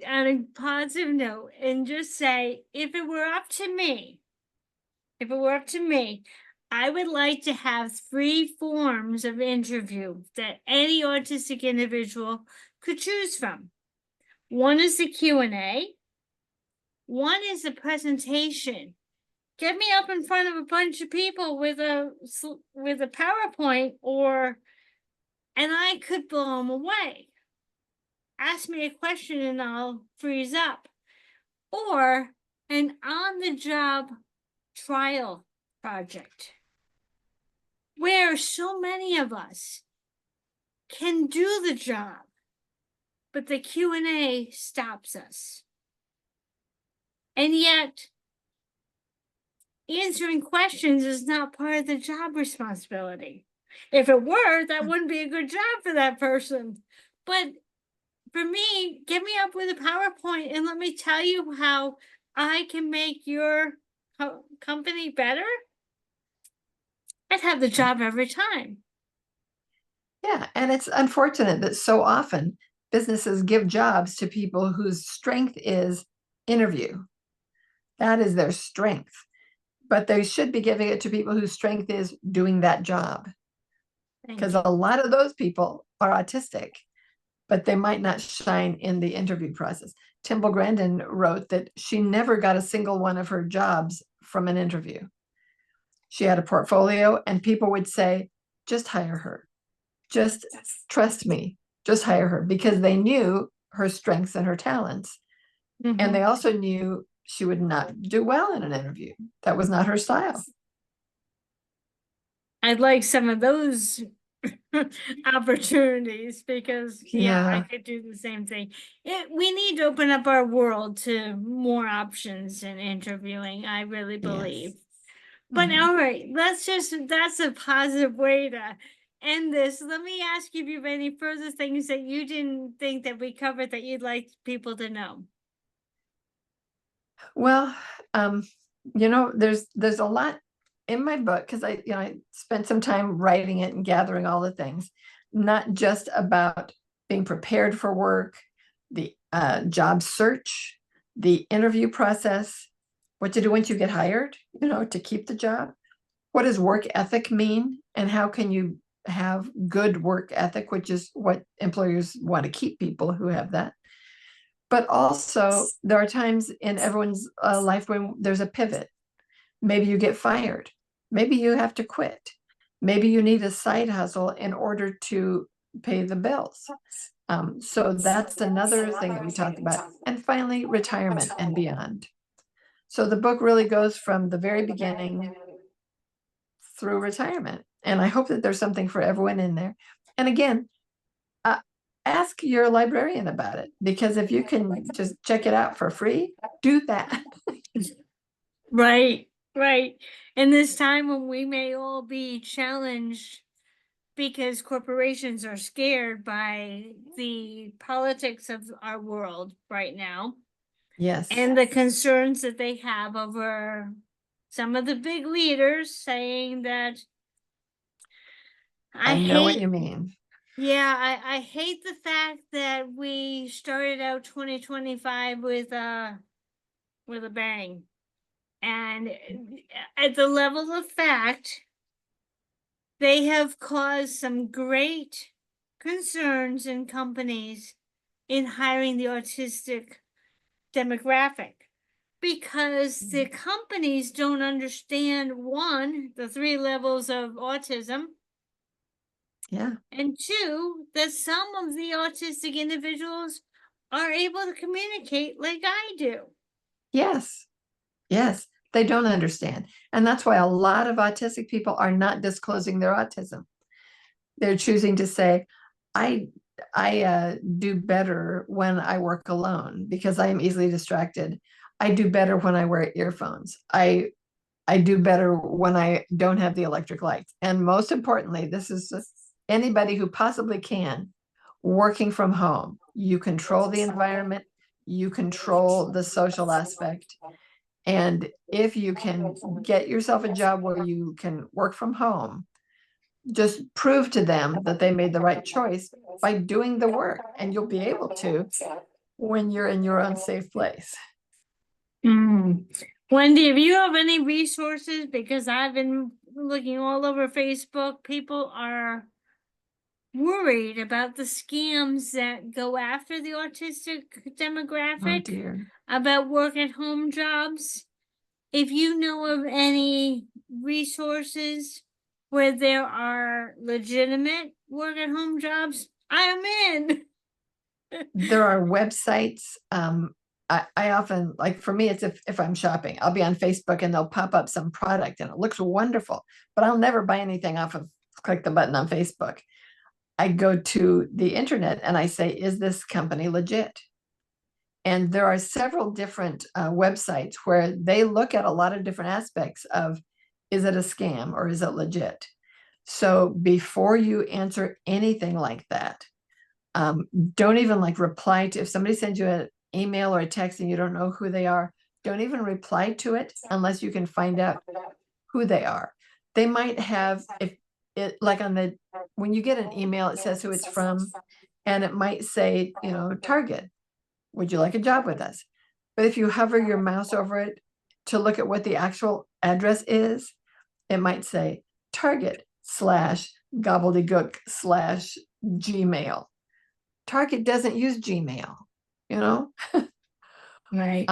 on a positive note and just say, if it were up to me, I would like to have 3 forms of interview that any autistic individual could choose from. One is the Q&A. One is a presentation. Get me up in front of a bunch of people with a PowerPoint, and I could blow them away. Ask me a question and I'll freeze up. Or an on-the-job trial project, where so many of us can do the job, but the Q&A stops us. And yet, answering questions is not part of the job responsibility. If it were, that wouldn't be a good job for that person. But for me, get me up with a PowerPoint and let me tell you how I can make your company better. I'd have the job every time. Yeah, and it's unfortunate that so often businesses give jobs to people whose strength is interview. That is their strength. But they should be giving it to people whose strength is doing that job. Thank Because you. a lot of those people are autistic, but they might not shine in the interview process. Timble Grandin wrote that she never got a single one of her jobs from an interview. She had a portfolio, and people would say, just hire her. Just trust me. Just hire her, because they knew her strengths and her talents. And they also knew she would not do well in an interview. That was not her style. I'd like some of those opportunities because I could do the same thing. We need to open up our world to more options in interviewing, I really believe. Yes. But all right, that's a positive way to end this. Let me ask you if you have any further things that you didn't think that we covered that you'd like people to know. Well, there's a lot in my book, because I spent some time writing it and gathering all the things, not just about being prepared for work, the job search, the interview process, what to do once you get hired, to keep the job. What does work ethic mean, and how can you have good work ethic, which is what employers want to keep people who have that. But also, there are times in everyone's life when there's a pivot. Maybe you get fired. Maybe you have to quit. Maybe you need a side hustle in order to pay the bills. So that's another thing that we talk about. And finally, retirement and beyond. So the book really goes from the very beginning through retirement. And I hope that there's something for everyone in there. And again, ask your librarian about it, because if you can just check it out for free, do that. Right. In this time when we may all be challenged because corporations are scared by the politics of our world right now. Yes. And the concerns that they have over some of the big leaders saying that I know what you mean. Yeah, I hate the fact that we started out 2025 with a bang. And at the level of fact, they have caused some great concerns in companies in hiring the autistic demographic, because the companies don't understand, one, the 3 levels of autism. Yeah. And 2, that some of the autistic individuals are able to communicate like I do. Yes. They don't understand. And that's why a lot of autistic people are not disclosing their autism. They're choosing to say, I do better when I work alone because I am easily distracted. I do better when I wear earphones. I do better when I don't have the electric lights. And most importantly, this is anybody who possibly can, working from home. You control the environment, you control the social aspect. And if you can get yourself a job where you can work from home, just prove to them that they made the right choice by doing the work, and you'll be able to when you're in your own safe place. Wendy, if you have any resources, because I've been looking all over Facebook, people are worried about the scams that go after the autistic demographic, about work at home jobs. If you know of any resources where there are legitimate work at home jobs, I'm in. There are websites. I often, like, for me, it's if I'm shopping, I'll be on Facebook and they'll pop up some product and it looks wonderful, but I'll never buy anything off of click the button on Facebook. I go to the internet and I say, is this company legit? And there are several different websites where they look at a lot of different aspects of, is it a scam or is it legit? So before you answer anything like that, don't even reply to, if somebody sends you an email or a text and you don't know who they are, don't even reply to it unless you can find out who they are. They might have, if it, like when you get an email, it says who it's from, and it might say, Target, would you like a job with us? But if you hover your mouse over it, to look at what the actual address is, it might say Target/gobbledygook/Gmail. Target doesn't use Gmail, you know? Right.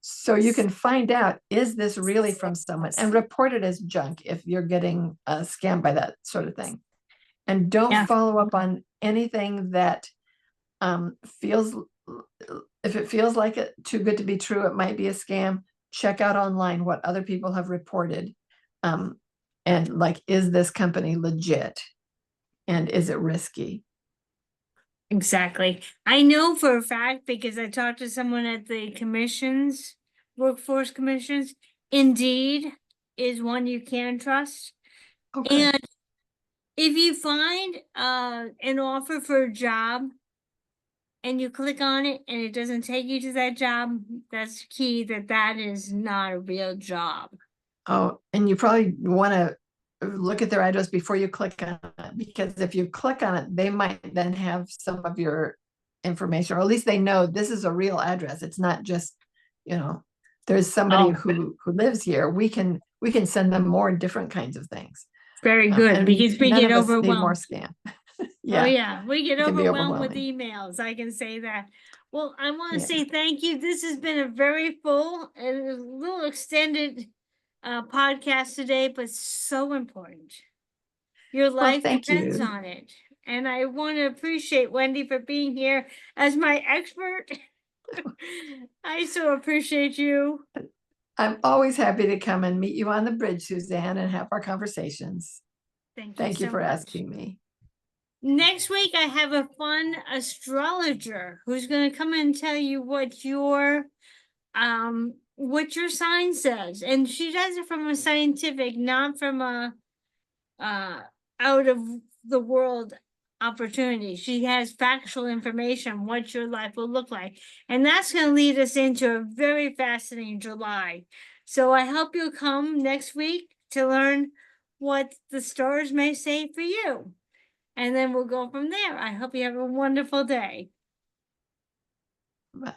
So you can find out, is this really from someone, and report it as junk if you're getting scammed by that sort of thing. And don't Yeah. follow up on anything that feels, if it feels like it too good to be true, it might be a scam. Check out online what other people have reported. And like, is this company legit? And is it risky? Exactly. I know for a fact because I talked to someone at the commissions, workforce commissions. Indeed is one you can trust. Okay. And if you find an offer for a job and you click on it and it doesn't take you to that job, that's key that that is not a real job. Oh, and you probably want to look at their address before you click on it, because if you click on it, they might then have some of your information, or at least they know this is a real address. It's not just, there's somebody who lives here. We can send them more different kinds of things. Very good, And because we none get of us need more overwhelmed. scam. Oh yeah, we get it can be overwhelmed with overwhelming. emails. I can say that. Well, I want to Yeah. say thank you. This has been a very full and a little extended podcast today, but so important. Your Well, life thank depends you. on it. And I want to appreciate Wendy for being here as my expert. I so appreciate you. I'm always happy to come and meet you on the bridge, Suzanne, and have our conversations. Thank you for much. asking me. Next week, I have a fun astrologer who's going to come and tell you what your sign says, and she does it from a scientific, not from a out of the world opportunity. She has factual information what your life will look like, and that's going to lead us into a very fascinating July. So I hope you'll come next week to learn what the stars may say for you, and then we'll go from there. I hope you have a wonderful day. Bye.